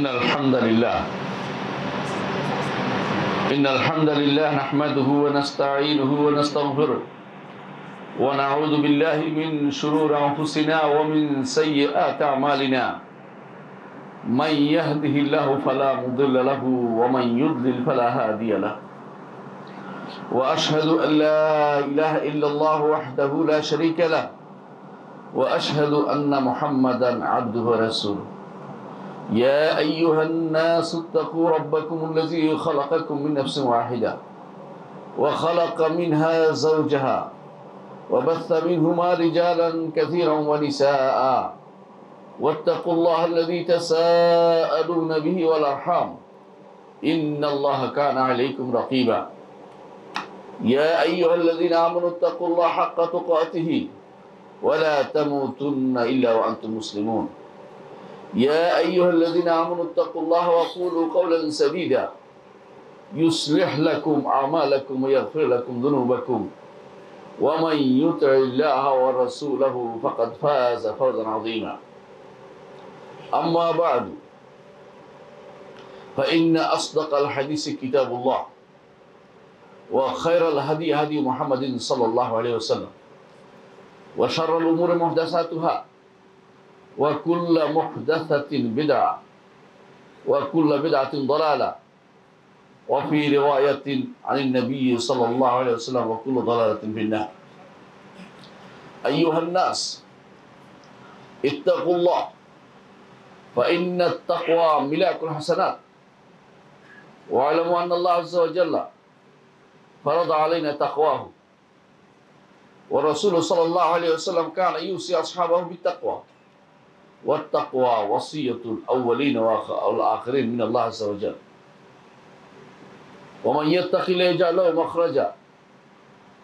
إن الحمد لله نحمده ونستعينه ونستغفره ونعوذ بالله من شرور أنفسنا ومن سيئات أعمالنا من يهده الله فلا مضل له ومن يضلل فلا هادي له وأشهد أن لا إله إلا الله وحده لا شريك له وأشهد أن محمدا عبده ورسوله يا أيها الناس اتقوا ربكم الذي خلقكم من نفس واحدة وخلق منها زوجها وبث منهما رجالا كثيرا ونساء واتقوا الله الذي تساءلون به والأرحام إن الله كان عليكم رقيبا يا أيها الذين آمنوا اتقوا الله حق تقاته ولا تموتن إلا وأنتم مسلمون يا أيها الذين آمنوا اتقوا الله وقولوا قولا سديدا يصلح لكم أعمالكم ويغفر لكم ذنوبكم ومن يطع الله ورسوله فقد فاز فوزا عظيما أما بعد فإن أصدق الحديث كتاب الله وخير الهدي هدي محمد صلى الله عليه وسلم وشر الأمور محدثاتها وكل محدثة بدعة وكل بدعة ضلالة وفي رواية عن النبي صلى الله عليه وسلم وكل ضلالة في النار أيها الناس اتقوا الله فإن التقوى ملاك الحسنات واعلموا أن الله عز وجل فرض علينا تقواه ورسوله صلى الله عليه وسلم كان يوصي أصحابه بالتقوى والتقوى وصية الأولين والآخرين من الله عز وجل ومن يتق الله يجعل له مخرجا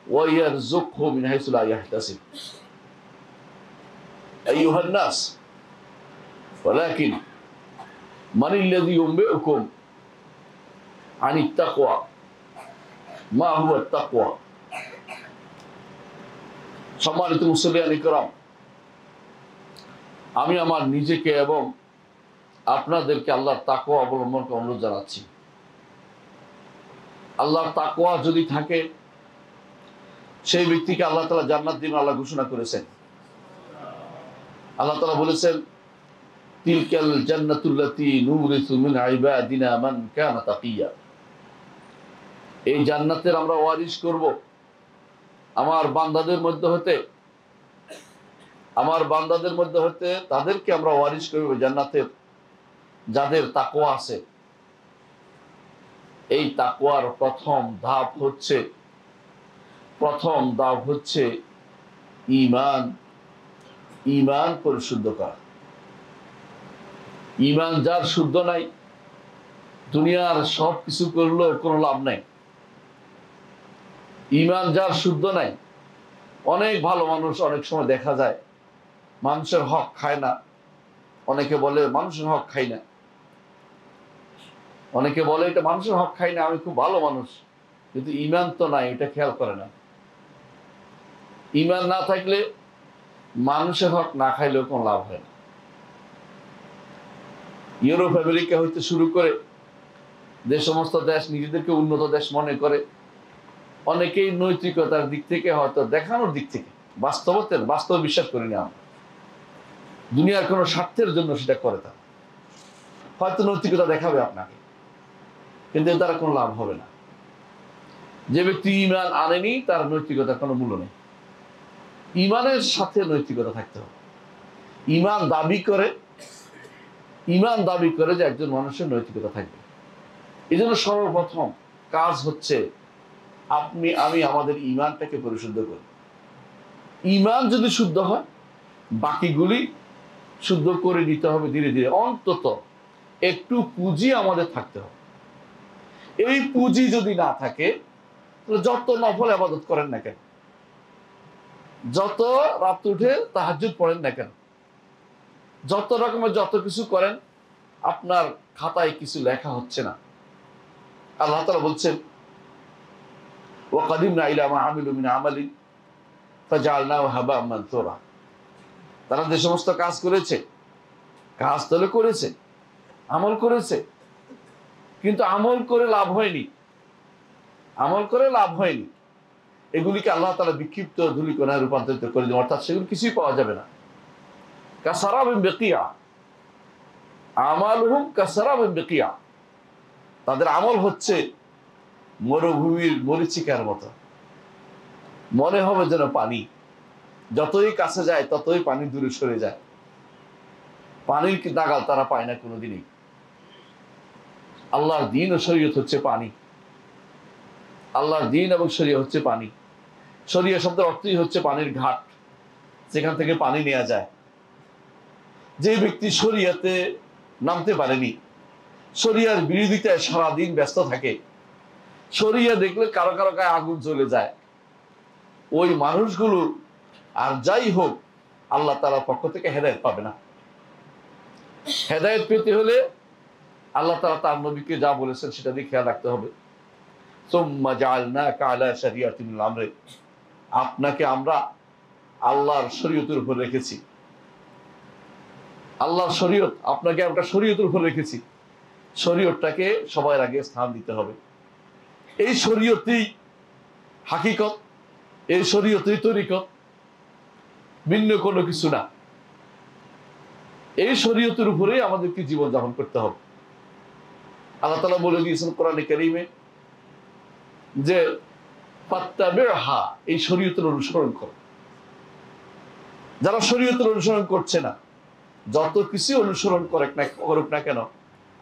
ويرزقه من حيث لا يحتسب أيها الناس ولكن من الذي ينبئكم عن التقوى ما هو التقوى সম্মানিত মুসলিয়ান ইকরাম আমি আমার নিজেকে এবং আপনাদেরকে আল্লাহর তাকওয়া অবলম্বন করে অনুরোধ জানাচ্ছি আল্লাহর তাকওয়া যদি থাকে সেই ব্যক্তিকে আল্লাহ তাআলা জান্নাত দিবেন আল্লাহ ঘোষণা করেছেন আল্লাহ তাআলা বলেছেন তিলকাল জান্নাতুল্লাতী নুরিসু মিন ইবাদিনা মান কানা তাকিয়া এই জান্নাতের আমরা ওয়ারিশ করব আমার বান্দাদের মধ্যে হতে তাদেরকে আমরা ওয়ারিশ করব জান্নাতের যাদের তাকওয়া আছে এই তাকওয়ার প্রথম ধাপ হচ্ছে ঈমান পরিশুদ্ধ করা ঈমান যার শুদ্ধ নাই দুনিয়ার সব কিছু করলেও কোনো লাভ নাই ঈমান যার শুদ্ধ নাই অনেক ভালো মানুষ অনেক সময় দেখা যায় মানুষের হক খায় না অনেকে বলে মানুষের হক খাই না অনেকে বলে এটা মানুষের হক খাই না আমি খুব ভালো মানুষ কিন্তু ঈমান তো নাই এটা খেয়াল করে না ঈমান না থাকলে মানুষের হক না খাইলেও কোনো লাভ হয় না ইউরোপ আমেরিকা হইতে শুরু করে যে সমস্ত দেশ নিজেদেরকে উন্নত দেশ মনে করে অনেকেই নৈতিকতার দিক থেকে হয়তো দেখানোর দিক থেকে বাস্তব বিশ্বাস করি না আমরা দুনিয়ার কোনো স্বার্থের জন্য সেটা করে তারা হয়তো নৈতিকতা দেখাবে আপনাকে কিন্তু তার কোনো লাভ হবে না যে ব্যক্তি ঈমান আনেনি তার নৈতিকতার কোনো মূল্য নেই ঈমানের সাথে নৈতিকতা থাকতে হবে ঈমান দাবি করে যে একজন মানুষের নৈতিকতা থাকবে এই জন্য সর্বপ্রথম কাজ হচ্ছে আমি আমাদের ঈমানটাকে পরিশুদ্ধ করি ঈমান যদি শুদ্ধ হয় বাকিগুলি শুদ্ধ করে নিতে হবে ধীরে ধীরে অন্তত একটু পুঁজি আমাদের থাকতে হবে এই পুঁজি যদি না থাকে তাহলে যত নফল ইবাদত করেন না কেন যত রাত উঠে তাহাজ্জুদ পড়েন না কেন যত রকমের যত কিছু করেন আপনার খাতায় কিছু লেখা হচ্ছে না আল্লাহ তাআলা বলছেন وقدمنا إلى ما عملوا من عمل فجعلناه هباء منثورا তারা যে সমস্ত কাজ করেছে কাজ তাহলে করেছে আমল করেছে, কিন্তু আমল করে লাভ হয়নি, আমল করে লাভ হয়নি। এগুলিকে আল্লাহ তাআলা বিক্ষিপ্ত ধূলিকণায় রূপান্তরিত করে দেন, অর্থাৎ সেগুলো কিছুই পাওয়া যাবে না। কাসারাবিন বিকিয়া, আমালুহুম কাসারাবিন বিকিয়া, তাদের আমল হচ্ছে মরুভূমির মরীচিকার মতো, মনে হবে যেন পানি, যতই কাছে যায় ততই পানি দূরে সরে যায়, পানির নাগাল তারা পায় না কোনোদিনই। আল্লাহর দ্বীন ও শরীয়ত হচ্ছে পানি, আল্লাহর দ্বীন এবং শরীয়ত হচ্ছে পানি। শরীয়ত শব্দের অর্থই হচ্ছে পানির ঘাট, যেখান থেকে পানি নেওয়া যায়। যে ব্যক্তি শরীয়তে নামতে পারেনি, শরীয়তের বিরোধিতায় সারাদিন ব্যস্ত থাকে, শরীয়ত দেখলে কারো কারো গায়ে আগুন জ্বলে যায়, ওই মানুষগুলো আর যাই হোক আল্লাহ তাআলার পক্ষ থেকে হেদায়েত পাবে না। হেদায়েত পেতে হলে আল্লাহ তাআলা তার নবীকে যা বলেছেন সেটা দিয়ে খেয়াল রাখতে হবে। সুম্মা জাআলনাকা আলা শারিয়াতিন মিনাল আমরি, আপনাকে আমরা আল্লাহর শরীয়তের উপর রেখেছি, আল্লাহর শরীয়ত, আপনাকে আমরা শরীয়তের উপর রেখেছি। শরীয়তটাকে সবার আগে স্থান দিতে হবে। এই শরীয়তই হাকিকত, এই শরীয়তই তরিকত, ভিন্ন কোনো কিছু না। এই শরীয়তের উপরেই আমাদেরকে জীবন যাপন করতে হবে। আল্লাহ তাআলা বলে দিয়েছেন কোরআনে কারীমে যে ফাত্তাবি'হা, এই শরীয়তের অনুসরণ করো। যারা শরীয়তের অনুসরণ করছে না, যত কিছু অনুসরণ করুক না কেন,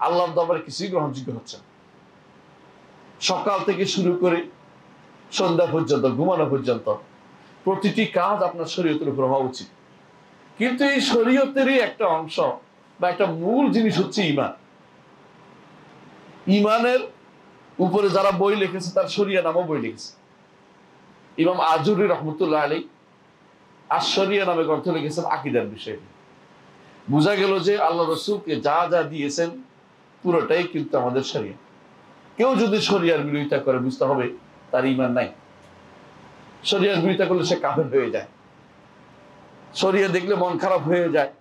আল্লাহর দরবারে কিছুই গ্রহণযোগ্য হচ্ছে না। সকাল থেকে শুরু করে সন্ধ্যা পর্যন্ত, ঘুমানো পর্যন্ত প্রতিটি কাজ আপনার শরীয়তের উপর হওয়া উচিত। কিন্তু এই শরীয়তেরই একটা অংশ বা একটা মূল জিনিস হচ্ছে ঈমান। ঈমানের উপরে যারা বই লিখেছে, তার শরিয়া নামও বই লিখেছে। ইমাম আজুরি রহমতুল্লাহ আলাইহি আশ-শরিয়া নামে গ্রন্থ লিখেছেন আকীদার বিষয়ে। বোঝা গেল যে আল্লাহ রাসূলকে যা যা দিয়েছেন পুরোটাই কিন্তু আমাদের শরিয়া। কেউ যদি শরিয়ার বিরোধিতা করে, বুঝতে হবে তার ঈমান নাই। শরিয়ার বিরোধিতা করলে সে কাফের হয়ে যায়। শরিয়া দেখলে মন খারাপ হয়ে যায়,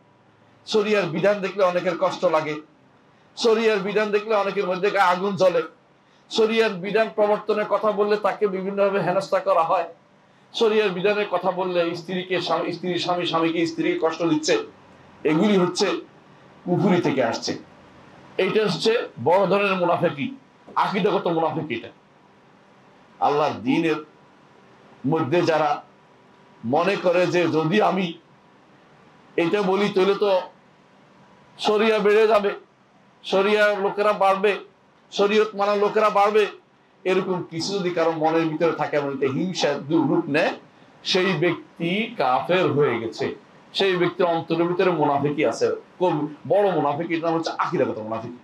শরিয়ার বিধান দেখলে অনেকের কষ্ট লাগে, শরিয়ার বিধান দেখলে অনেকের মধ্যে আগুন জ্বলে, শরিয়ার বিধান প্রবর্তনের কথা বললে তাকে বিভিন্নভাবে হেনস্থা করা হয়, শরিয়ার বিধানের কথা বললে স্ত্রীর স্বামী স্বামীকে স্ত্রীকে কষ্ট দিচ্ছে। এগুলি হচ্ছে কুফরি থেকে আসছে। এইটা হচ্ছে বড় ধরনের মুনাফিকি, আকীদাগত মুনাফিকি। এটা আল্লাহর দ্বীনের মধ্যে যারা মনে করে যে যদি আমি এটা বলি তাহলে তো শরিয়া বেড়ে যাবে, শরিয়ার লোকেরা বাড়বে, শরীয়ত মানার লোকেরা বাড়বে, এরকম কিছু যদি কারো মনের ভিতরে থাকে এবং হিংসা রূপ নেয়, সেই ব্যক্তি কাফের হয়ে গেছে। সেই ব্যক্তির অন্তরের ভিতরে মুনাফিকি আছে, বড় মুনাফিকি। এর নাম হচ্ছে আকীদাগত মুনাফিকি।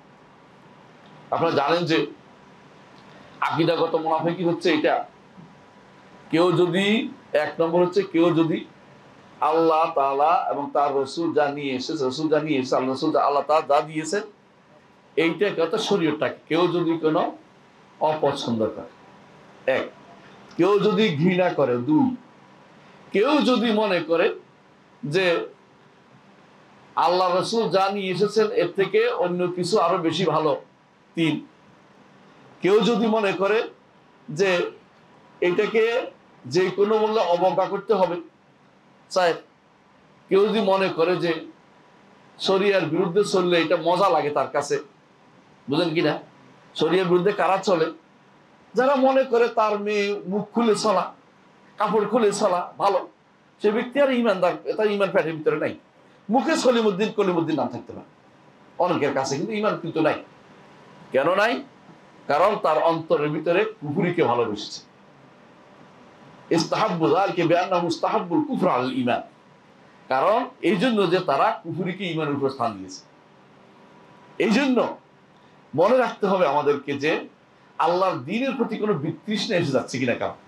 আপনারা জানেন যে আকীদাগত মুনাফিকি হচ্ছে এটা, কেউ যদি, এক নম্বর হচ্ছে কেউ যদি আল্লাহ তাআলা এবং তার রাসূল যা নিয়ে এসেছে, রাসূল যা নিয়ে এসেছে, আল্লাহ রাসূল আল্লাহ তাআলা যা দিয়েছেন, এইটাকে অর্থাৎ শরীয়তটাকে কেউ যদি কোনো অপছন্দ করে, এক, কেউ যদি ঘৃণা করে, দুই, কেউ যদি মনে করে যে আল্লাহ রাসূল যা নিয়ে এসেছেন এর থেকে অন্য কিছু আরো বেশি ভালো, তিন, কেউ যদি মনে করে যে এটাকে যে কোনো মূল্যে অবজ্ঞা করতে হবে, চার, কেউ যদি মনে করে যে শরিয়ার বিরুদ্ধে চললে এটা মজা লাগে তার কাছে। বুঝেন কিনা? শরিয়ার বিরুদ্ধে কারা চলে? যারা মনে করে তার মেয়ে মুখ খুলে চলা, কাপড় খুলে চলা ভালো, সে ব্যক্তি আর ইমানদার, তার ইমান পেটের ভিতরে নাই। মুখে কলিমুদ্দিন নাম থাকতে পারে অনেকের কাছে, কিন্তু ইমান কিন্তু নাই। কেন নাই? কারণ তার অন্তরের ভিতরে কুফরিকে ভালোবেসেছে। ইস্তাহাব্বু যালিকা বিআন্নাহু মুস্তাহাব্বুল কুফর আলাল ঈমান, কারণ এই জন্য যে তারা কুফরিকে ঈমানের উপর স্থান দিয়েছে। এই জন্য মনে রাখতে হবে আমাদেরকে যে আল্লাহর দ্বীনের প্রতি কোনো বিতৃষ্ণা এসে যাচ্ছে কিনা, কারণ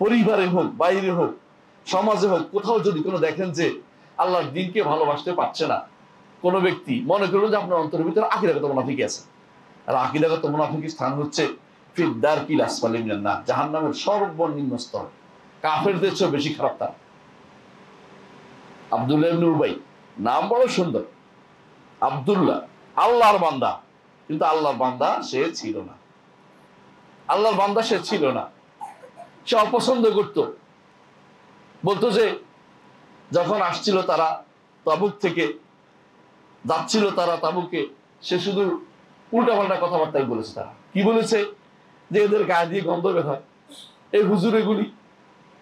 পরিবারে হোক, বাইরে হোক, সমাজে হোক, কোথাও যদি কোনো দেখেন যে আল্লাহর দ্বীনকে ভালোবাসতে পারছে না কোনো ব্যক্তি, মনে করবেন যে আপনার অন্তরের ভিতরে আকীদাগত মুনাফিকি আছে। আর আকীদাগত মুনাফিকির স্থান হচ্ছে ফিদ দারকিল আসফালি মিনান নার, জাহান্নামের সর্বনিম্ন স্তর। কাফেরদের চেয়ে বেশি খারাপ তার। আব্দুল্লাহ ইবনে উবাই, নাম বড় সুন্দর, আব্দুল্লাহ আল্লাহর বান্দা, কিন্তু আল্লাহর বান্দা সে ছিল না। আল্লাহর বান্দা সে ছিল না, সে অপছন্দ করত। বলতো যে যখন আসছিল তারা তাবুক থেকে, যাচ্ছিল তারা তাবুকে, সে শুধু উল্টাপাল্টা কথাবার্তাই বলেছে। তারা কি বলেছে? যে এদের গায়ে দিয়ে গন্ধ বের হয়। এই হুজুর এগুলি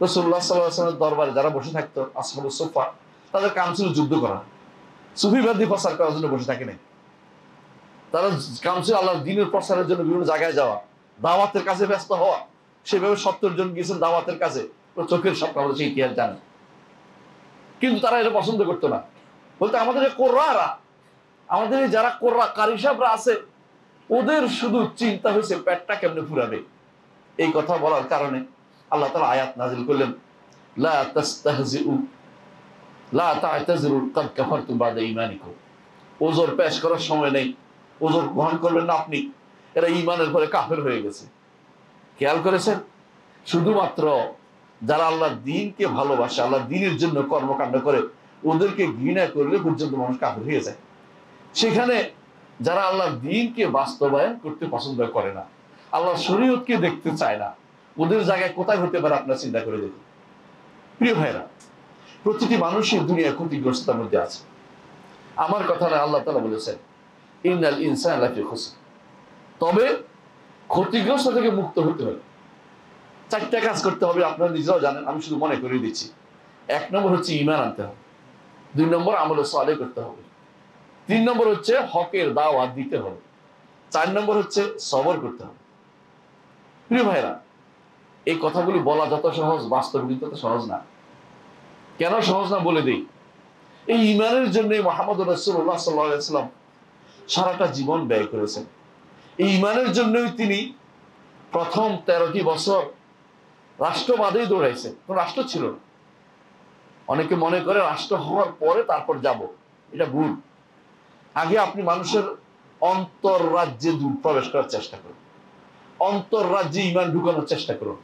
রাসূলুল্লাহ সাল্লাল্লাহু আলাইহি ওয়াসাল্লামের দরবারে যারা বসে থাকতো, আসহাবুস সুফফা, তাদের কাম ছিল যুদ্ধ করা, সুফিবাদী প্রচার করার জন্য বসে থাকে নাই। তারা কাম ছিল আল্লাহর দ্বীনের প্রচারের জন্য বিভিন্ন জায়গায় যাওয়া, দাওয়াতের কাজে ব্যস্ত হওয়া। সেভাবে 70 জন গিয়েছেন দাওয়াতের কাজে, চোখের সামনে আমাদের সেই ইতিহাস জানে। কিন্তু তারা এটা পছন্দ করতো না। বলতে আমাদের এই কোরআরা, আমাদের যারা কোরআ কারি সাহেবরা আছে, ওদের শুধু চিন্তা হয়েছে পেটটা কেমনে ফুরাবে। এই কথা বলার কারণে আল্লাহ তাআলা আয়াত নাযিল করলেন, লা তাস্তাহজিউ লা তা'তাযিরু কাদ কাফারতুম বাদা ঈমানিকুম। ওজর পেশ করার সময় নেই, ওজর গ্রহণ করবেন না আপনি, এরা ঈমানের পরে কাফের হয়ে গেছে। খেয়াল করেছেন? শুধুমাত্র যারা আল্লাহর দ্বীনকে ভালোবাসে, আল্লাহর দ্বীনের জন্য কর্মকাণ্ড করে, ওদেরকে ঘৃণা করলে পর্যন্ত মানুষ কাফের হয়ে যায়। সেখানে যারা আল্লাহর দ্বীনকে বাস্তবায়ন করতে পছন্দ করে না, আল্লাহর শরীয়তকে দেখতে চায় না, ওদের জায়গায় কোথায় হতে পারে আপনারা চিন্তা করে দেখুন। প্রিয় ভাইরা, প্রতিটি মানুষই দুনিয়া ক্ষতিগ্রস্তের মধ্যে আছে। আমার কথা না, আল্লাহ তাআলা বলেছেন ইন্নাল ইনসানা লাফি খুসর। তবে ক্ষতিগ্রস্ত থেকে মুক্ত হতে হবে 4টা কাজ করতে হবে, আপনারা নিজেরাও জানেন, আমি শুধু মনে করিয়ে দিচ্ছি। 1 নম্বর হচ্ছে ঈমান আনতে হবে, 2 নম্বর আমলে সালেহ করতে হবে, 3 নম্বর হচ্ছে হকের দাওয়াত দিতে হবে, 4 নম্বর হচ্ছে সবর করতে হবে। প্রিয় ভাইরা, এই কথাগুলি বলা যত সহজ, বাস্তবে কিন্তু তত সহজ না। কেন সহজ না বলে দেই। এই ঈমানের জন্য মুহাম্মদুর রাসূলুল্লাহ সাল্লাল্লাহু আলাইহি ওয়াসাল্লাম সারাটা জীবন ব্যয় করেছেন। এই ঈমানের জন্যই তিনি প্রথম 13টি বছর রাষ্ট্রবাদেই দৌড়াইছেন, কোন রাষ্ট্র ছিল না। অনেকে মনে করে রাষ্ট্র হওয়ার পরে তারপর যাব, এটা ভুল। আগে আপনি মানুষের অন্তর রাজ্যে প্রবেশ করার চেষ্টা করুন, অন্তর রাজ্যে ঈমান ঢুকানোর চেষ্টা করুন।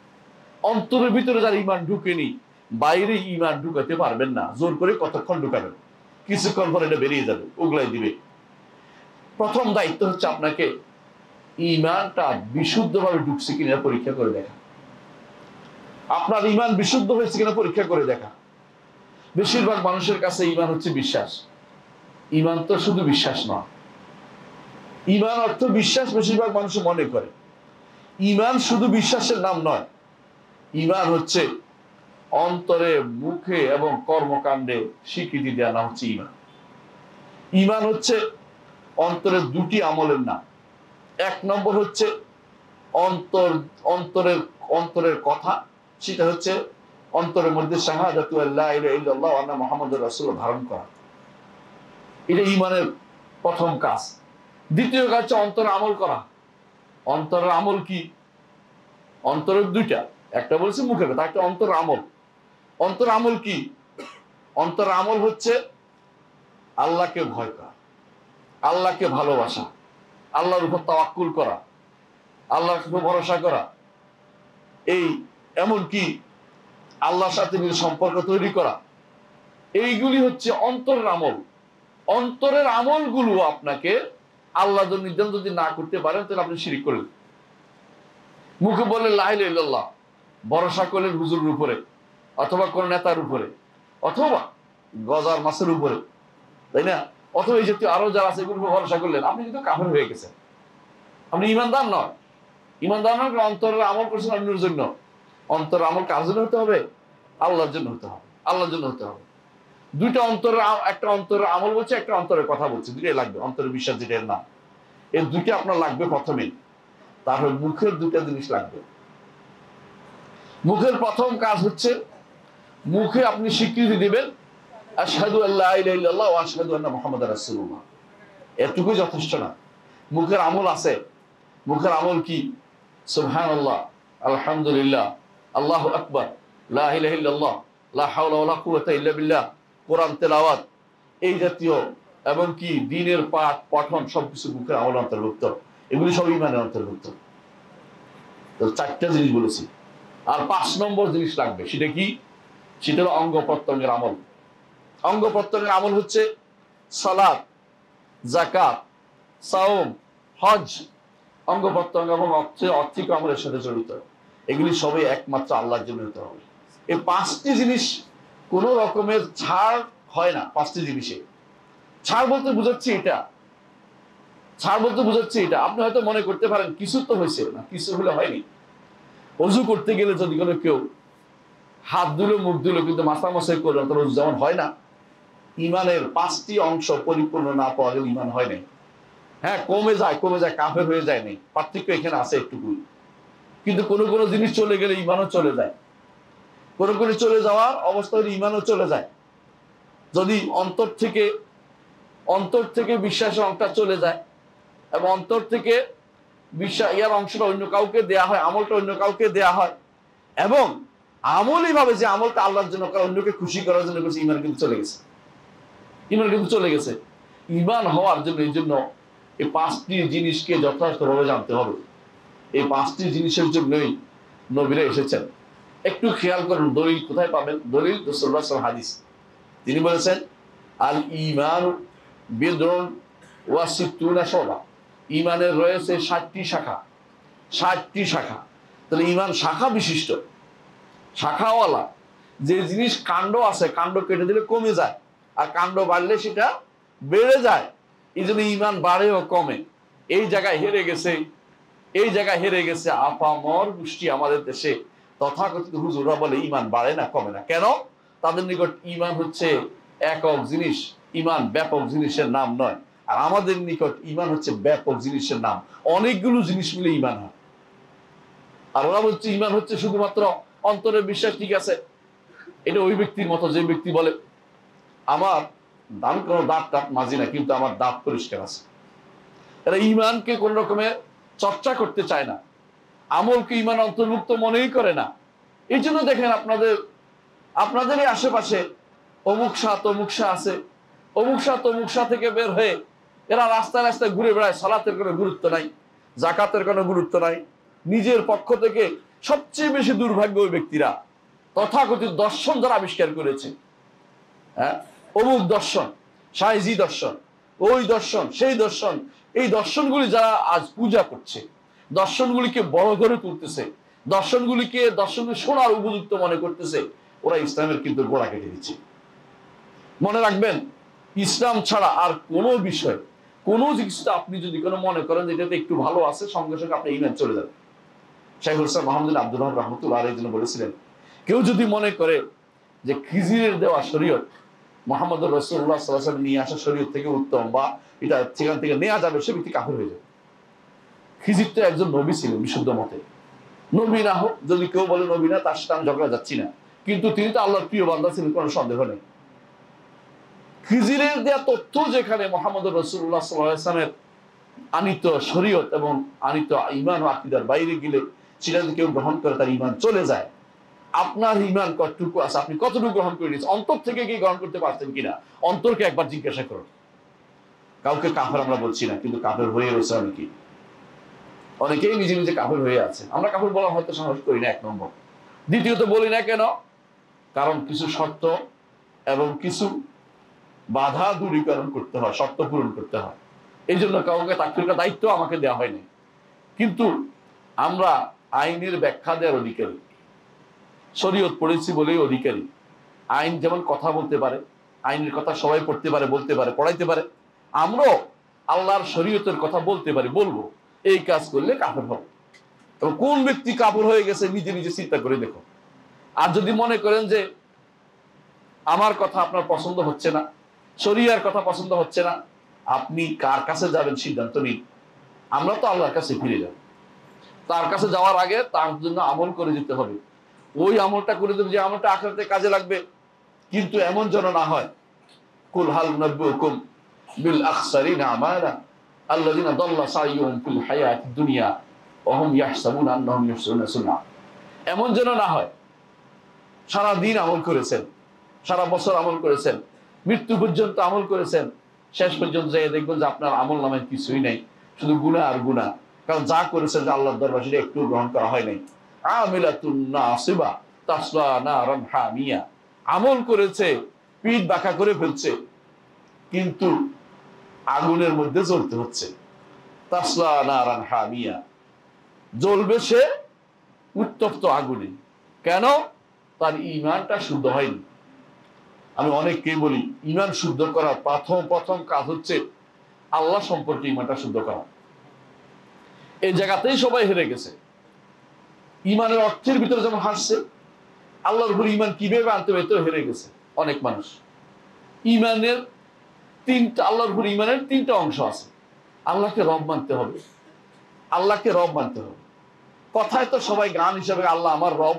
অন্তরের ভিতরে যারা ঈমান ঢুকেনি, বাইরে ঈমান ঢুকাতে পারবেন না। জোর করে কতক্ষণ ঢুকাবেন? কিছুক্ষণ পরে এটা বেরিয়ে যাবে, উগলাই দিবে। প্রথম দায়িত্ব হচ্ছে আপনাকে ঈমানটা বিশুদ্ধভাবে ঢুকছে কিনা পরীক্ষা করে দেখা। আপনার ঈমান বিশুদ্ধ হয়েছে কিনা পরীক্ষা করে দেখা। বেশিরভাগ মানুষের কাছে ঈমান হচ্ছে বিশ্বাস। ঈমান তো শুধু বিশ্বাস নয়, ঈমান অর্থ বিশ্বাস বেশিরভাগ মানুষ মনে করে। ঈমান শুধু বিশ্বাসের নাম নয়, ঈমান হচ্ছে অন্তরে, মুখে এবং কর্মকাণ্ডে স্বীকৃতি দেওয়া নাম হচ্ছে ঈমান। ঈমান হচ্ছে অন্তরের 2টি আমলের নাম। 1 নম্বর হচ্ছে অন্তরের কথা, সেটা হচ্ছে অন্তরের মধ্যে শাহাদাতু আল্লা ইলাহা ইল্লাল্লাহ ওয়া আন্না মুহাম্মাদুর রাসূলুল্লাহ ধারণ করা। এটা ঈমানের প্রথম কাজ। দ্বিতীয় কাজ হচ্ছে অন্তরে আমল করা। অন্তরের আমল কি? অন্তরের 2টা, একটা বলছি মুখের কথা, একটা অন্তরের আমল। অন্তরের আমল কি? অন্তরের আমল হচ্ছে আল্লাহকে ভয় করা, আল্লাহকে ভালোবাসা, আল্লাহর উপর তাওয়াক্কুল করা, আল্লাহর উপর ভরসা করা, এই এমনকি আল্লাহর সাথে নিজের সম্পর্ক তৈরি করা। এইগুলি হচ্ছে অন্তরের আমল। অন্তরের আমলগুলো আপনাকে আল্লাহ নির্ধারণ যদি না করতে পারেন, তাহলে আপনি শিরক করলেন। মুখে বললেন লা ইলাহা ইল্লাল্লাহ, ভরসা করলেন হুজুরের উপরে, অথবা কোন নেতার উপরে, অথবা গজার মাছের উপরে, তাই না? অথবা এই জাতীয় আরো যারা আছে এগুলোর উপর ভরসা করলেন, আপনি কিন্তু কাফের হয়ে গেছেন। আপনি ঈমানদার নয়। ঈমানদার নয়, অন্তরের আমল করছেন অন্যের জন্য। অন্তরের আমল কার জন্য হতে হবে? আল্লাহর জন্য হতে হবে, আল্লাহর জন্য হতে হবে। 2টা অন্তরের, একটা অন্তরের আমল বলছে, একটা অন্তরের কথা বলছে, 2টাই লাগবে। অন্তরের বিশ্বাস যেটা এর নাম, এই 2টা আপনার লাগবে প্রথমেই। তারপর মুখের 2টা জিনিস লাগবে। মুখের প্রথম কাজ হচ্ছে মুখে আপনি স্বীকৃতি দিবেন আশহাদু আল্লা ইলাহা ইল্লাল্লাহ ওয়া আশহাদু আন্না মুহাম্মাদার রাসূলুল্লাহ। এটুকুই যথেষ্ট না। মুখের আমল আছে। মুখের আমল কি? সুবহানাল্লাহ, আলহামদুলিল্লাহ, আল্লাহু আকবার, লা ইলাহা ইল্লাল্লাহ, লা হাওলা ওয়ালা কুওয়াতা ইল্লা বিল্লাহ, কোরআন তেলাওয়াত, এই জাতীয় এবং কি দ্বীনের পাঠ পঠন সবকিছু মুখের আমল অন্তর্ভুক্ত। এগুলি সব ঈমানের অন্তর্ভুক্ত। তো 4টা জিনিস বলেছি। আর 5 নম্বর জিনিস লাগবে। সেটা কি? সেটা হলো অঙ্গ প্রত্যঙ্গের আমল। অঙ্গ প্রত্যঙ্গের আমল হচ্ছে সালাত, যাকাত, সাওম, হজ, অঙ্গ প্রত্যঙ্গ এবং আর্থিক আমলের সাথে জড়িত, এগুলি সবই একমাত্র আল্লাহর জন্য হতে হবে। এই 5টি জিনিস কোন রকমের ছাড় হয় না। 5টি জিনিসে ছাড় বলতে বুঝাচ্ছি এটা, ছাড় বলতে বুঝাচ্ছি এটা। আপনি হয়তো মনে করতে পারেন কিছু তো হয়েছে, না কিছু হলে হয়নি। অজু করতে গেলে যদি কোনো কেউ হাত ধুলো, মুখ ধুলো, কিন্তু মাথা মশাই করলো, তার অজু যেমন হয় না, ইমানের 5টি অংশ পরিপূর্ণ না পাওয়া গেলে ইমান হয় নাই। হ্যাঁ, কমে যায়, কাফের হয়ে যায় নাই, পার্থক্য এখানে আছে একটুকুই। কিন্তু কোনো কোনো জিনিস চলে গেলে ইমানও চলে যায়। কোনো কোনো চলে যাওয়ার অবস্থা হলে ইমানও চলে যায়। যদি অন্তর থেকে বিশ্বাসের অংশটা চলে যায় এবং অন্তর থেকে ইয়ার অংশটা অন্য কাউকে দেয়া হয়, আমলটা অন্য কাউকে দেয়া হয়, এবং আমলই ভাবে যে আমলটা আল্লাহর জন্য করা, অন্যকে খুশি করার জন্য করছে, ইমান কিন্তু চলে গেছে। ইমান কিন্তু চলে গেছে। ইমান হওয়ার জন্য এই জন্য এই 5টি জিনিসকে যথাযথভাবে জানতে হবে। এই 5টি জিনিসের জন্যই নবীরা এসেছেন। একটু খেয়াল করুন দলিল কোথায় পাবেন। দলিল রাসূলুল্লাহ সাল্লাল্লাহু আলাইহি ওয়াসাল্লাম হাদিস, তিনি বলেছেন আল ঈমান বিদউন ওয়া সিত্তুনা শুবা। ঈমানের রয়েছে 60টি শাখা, 60টি শাখা। তাহলে ঈমান শাখা বিশিষ্ট, শাখাওয়ালা। যে জিনিস কাণ্ড আছে, কাণ্ড কেটে দিলে কমে যায়, আর কাণ্ড বাড়লে সেটা বেড়ে যায়। এই জন্য ঈমান বাড়ে ও কমে। এই জায়গায় হেরে গেছে আপামর গোষ্ঠী আমাদের দেশে। তথাকথিত হুজুররা বলে ঈমান বাড়ে না, কমে না। কেন? তাদের নিকট ঈমান হচ্ছে একক জিনিস, ঈমান ব্যাপক জিনিসের নাম নয়। আর আমাদের নিকট ঈমান হচ্ছে ব্যাপক জিনিসের নাম, অনেকগুলো জিনিস মিলে ঈমান হয়। আর ওরা বলছে ঈমান হচ্ছে শুধুমাত্র অন্তরের বিশ্বাস। ঠিক আছে, এটা ওই ব্যক্তির মতো যে ব্যক্তি বলে আমার কোনো দাঁত টাত মাজি না, কিন্তু আমার দাঁত পরিষ্কার আছে। এরা ঈমানকে কোন রকমের চর্চা করতে চায় না, আমলকে ঈমান অন্তর্ভুক্ত মনেই করে না। এই জন্য দেখেন আপনাদেরই আশেপাশে অমুক শাহ আছে, অমুক শাহ থেকে বের হয়ে এরা রাস্তায় রাস্তায় ঘুরে বেড়ায়। সালাতের কোনো গুরুত্ব নাই, জাকাতের কোনো গুরুত্ব নাই। নিজের পক্ষ থেকে সবচেয়ে বেশি দুর্ভাগ্য ওই ব্যক্তিরা তথাকথিত দর্শন যারা আবিষ্কার করেছে। হ্যাঁ, অমুক দর্শন, শাহজি দর্শন, ওই দর্শন, সেই দর্শন, এই দর্শনগুলি যারা আজ পূজা করছে, দর্শনগুলিকে বড় করে তুলতেছে, দর্শনগুলি শোনার উপযুক্ত মনে করতেছে, ওরা ইসলামের কিন্তু গোড়া কেটে দিচ্ছে। মনে রাখবেন, ইসলাম ছাড়া আর কোনো বিষয়, কোনো জিনিসটা আপনি যদি কোনো মনে করেন যেটাতে একটু ভালো আছে, সঙ্গে সঙ্গে আপনি ঈমান চলে যাবেন। শাইখুল ইসলাম মুহাম্মদ আব্দুর রহমান রাহমাতুল্লাহ আলাইহি জন্য বলেছিলেন, কেউ যদি মনে করে যে খিজিরের দেওয়া শরীয়ত মুহাম্মদ রাসূলুল্লাহ সাল্লাল্লাহু আলাইহি ওয়াসাল্লাম নিয়ে আসা শরীয়ত থেকে উত্তম, বা এটা সেখান থেকে নেওয়া যাবে, সে ব্যক্তি কাফের হয়ে যাবে। খিজির তো একজন নবী ছিলেন বিশুদ্ধ মতে। নবী না হোক, যদি কেউ বলে নবী না, তার সাথে আমি ঝগড়া যাচ্ছি না, কিন্তু তিনি তো আল্লাহর প্রিয় বান্দা ছিলেন, কোনো সন্দেহ নেই। খিজিরের দেয়া তথ্য যেখানে মুহাম্মদ রাসূলুল্লাহ সাল্লাল্লাহু আলাইহি ওয়াসাল্লামের আনিত শরীয়ত এবং আনিত ঈমান ও আকীদার বাইরে গেলে সেটা যদি কেউ গ্রহণ করে, তার ঈমান চলে যায়। আপনার ঈমান কতটুকু আছে, আপনি কতটুকু গ্রহণ করে নিয়েছেন, অন্তর থেকে কি গ্রহণ করতে পারছেন কিনা, অন্তরকে একবার জিজ্ঞাসা করুন। কাউকে কাফের আমরা বলছি না, কিন্তু কাফের হয়ে রয়েছে অনেকেই নিজে নিজে কাফের হয়ে আছে। আমরা কাফের বলা হয়তো সাহস করি না, 1 নম্বর। দ্বিতীয়ত বলি না কেন? কারণ কিছু শর্ত এবং কিছু বাধা দূরীকরণ করতে হয়, শর্ত পূরণ করতে হয়। এই জন্য কাউকে তাকফীর করার দায়িত্ব আমাকে দেওয়া হয়নি। কিন্তু আমরা আইনের ব্যাখ্যা দেওয়ার অধিকারী, শরীয়ত পড়েছি বলেই অধিকারী। আইন যেমন কথা বলতে পারে, আইনের কথা সবাই পড়তে পারে, বলতে পারে, পড়াইতে পারে, আমরাও আল্লাহর শরীয়তের কথা বলতে পারি, বলবো। এই কাজ করলে কাফের হবে। এবং কোন ব্যক্তি কাফের হয়ে গেছে নিজে নিজে চিন্তা করে দেখো। আর যদি মনে করেন যে আমার কথা আপনার পছন্দ হচ্ছে না, শরীয়তের কথা পছন্দ হচ্ছে না, আপনি কার কাছে যাবেন সিদ্ধান্ত নিন। আমরা তো আল্লাহর কাছে ফিরে যাব। তার কাছে যাওয়ার আগে তার জন্য আমল করে যেতে হবে। ওই আমলটা করে দেবে যে আমলটা আখিরাতে কাজে লাগবে। কিন্তু এমন যেন না হয়, কুল হাল নাব্বুকুম বিল আখসারিনা আমালা আল্লাযিনা দাল্লা সাইয়ুহুম ফিল হায়াতিদ দুনিয়া ওয়া হুম ইয়াহসাবুনা আন্নাহুম ইহসিনুনা সুন্নাহ। এমন যেন না হয় সারা দিন আমল করেছেন, সারা বছর আমল করেছেন, মৃত্যু পর্যন্ত আমল করেছেন, শেষ পর্যন্ত যাই দেখবেন যে আপনার আমল নামায় কিছুই নাই, শুধু গুনাহ আর গুনাহ। কারণ যা করেছেন যে আল্লাহর দরবারে সেটা একটু গ্রহণ করা হয় নাই। আমিলাতুন নাসিবা তাসলা নারান হামিয়া, আমল করেছে, পিঠ বাঁকা করে ফেলছে, কিন্তু আগুনের মধ্যে জ্বলতে হচ্ছে। তাসলা নারান হামিয়া, জ্বলবে সে উত্তপ্ত আগুনে। কেন? তার ঈমানটা শুদ্ধ হয়নি। আমি অনেককেই বলি, ঈমান শুদ্ধ করার প্রথম কাজ হচ্ছে আল্লাহ সম্পর্কে ঈমানটা শুদ্ধ করা। এই জায়গাতেই সবাই হেরে গেছে। ঈমানের অর্থের ভিতরে যেমন হাসছে, আল্লাহর উপর ঈমান কিভাবে আনতে হবে এতেও হেরে গেছে অনেক মানুষ। ঈমানের আল্লাহর উপর ঈমানের 3টা অংশ আছে। আল্লাহকে রব মানতে হবে, আল্লাহকে রব মানতে হবে। কথায় তো সবাই গান হিসাবে আল্লাহ আমার রব,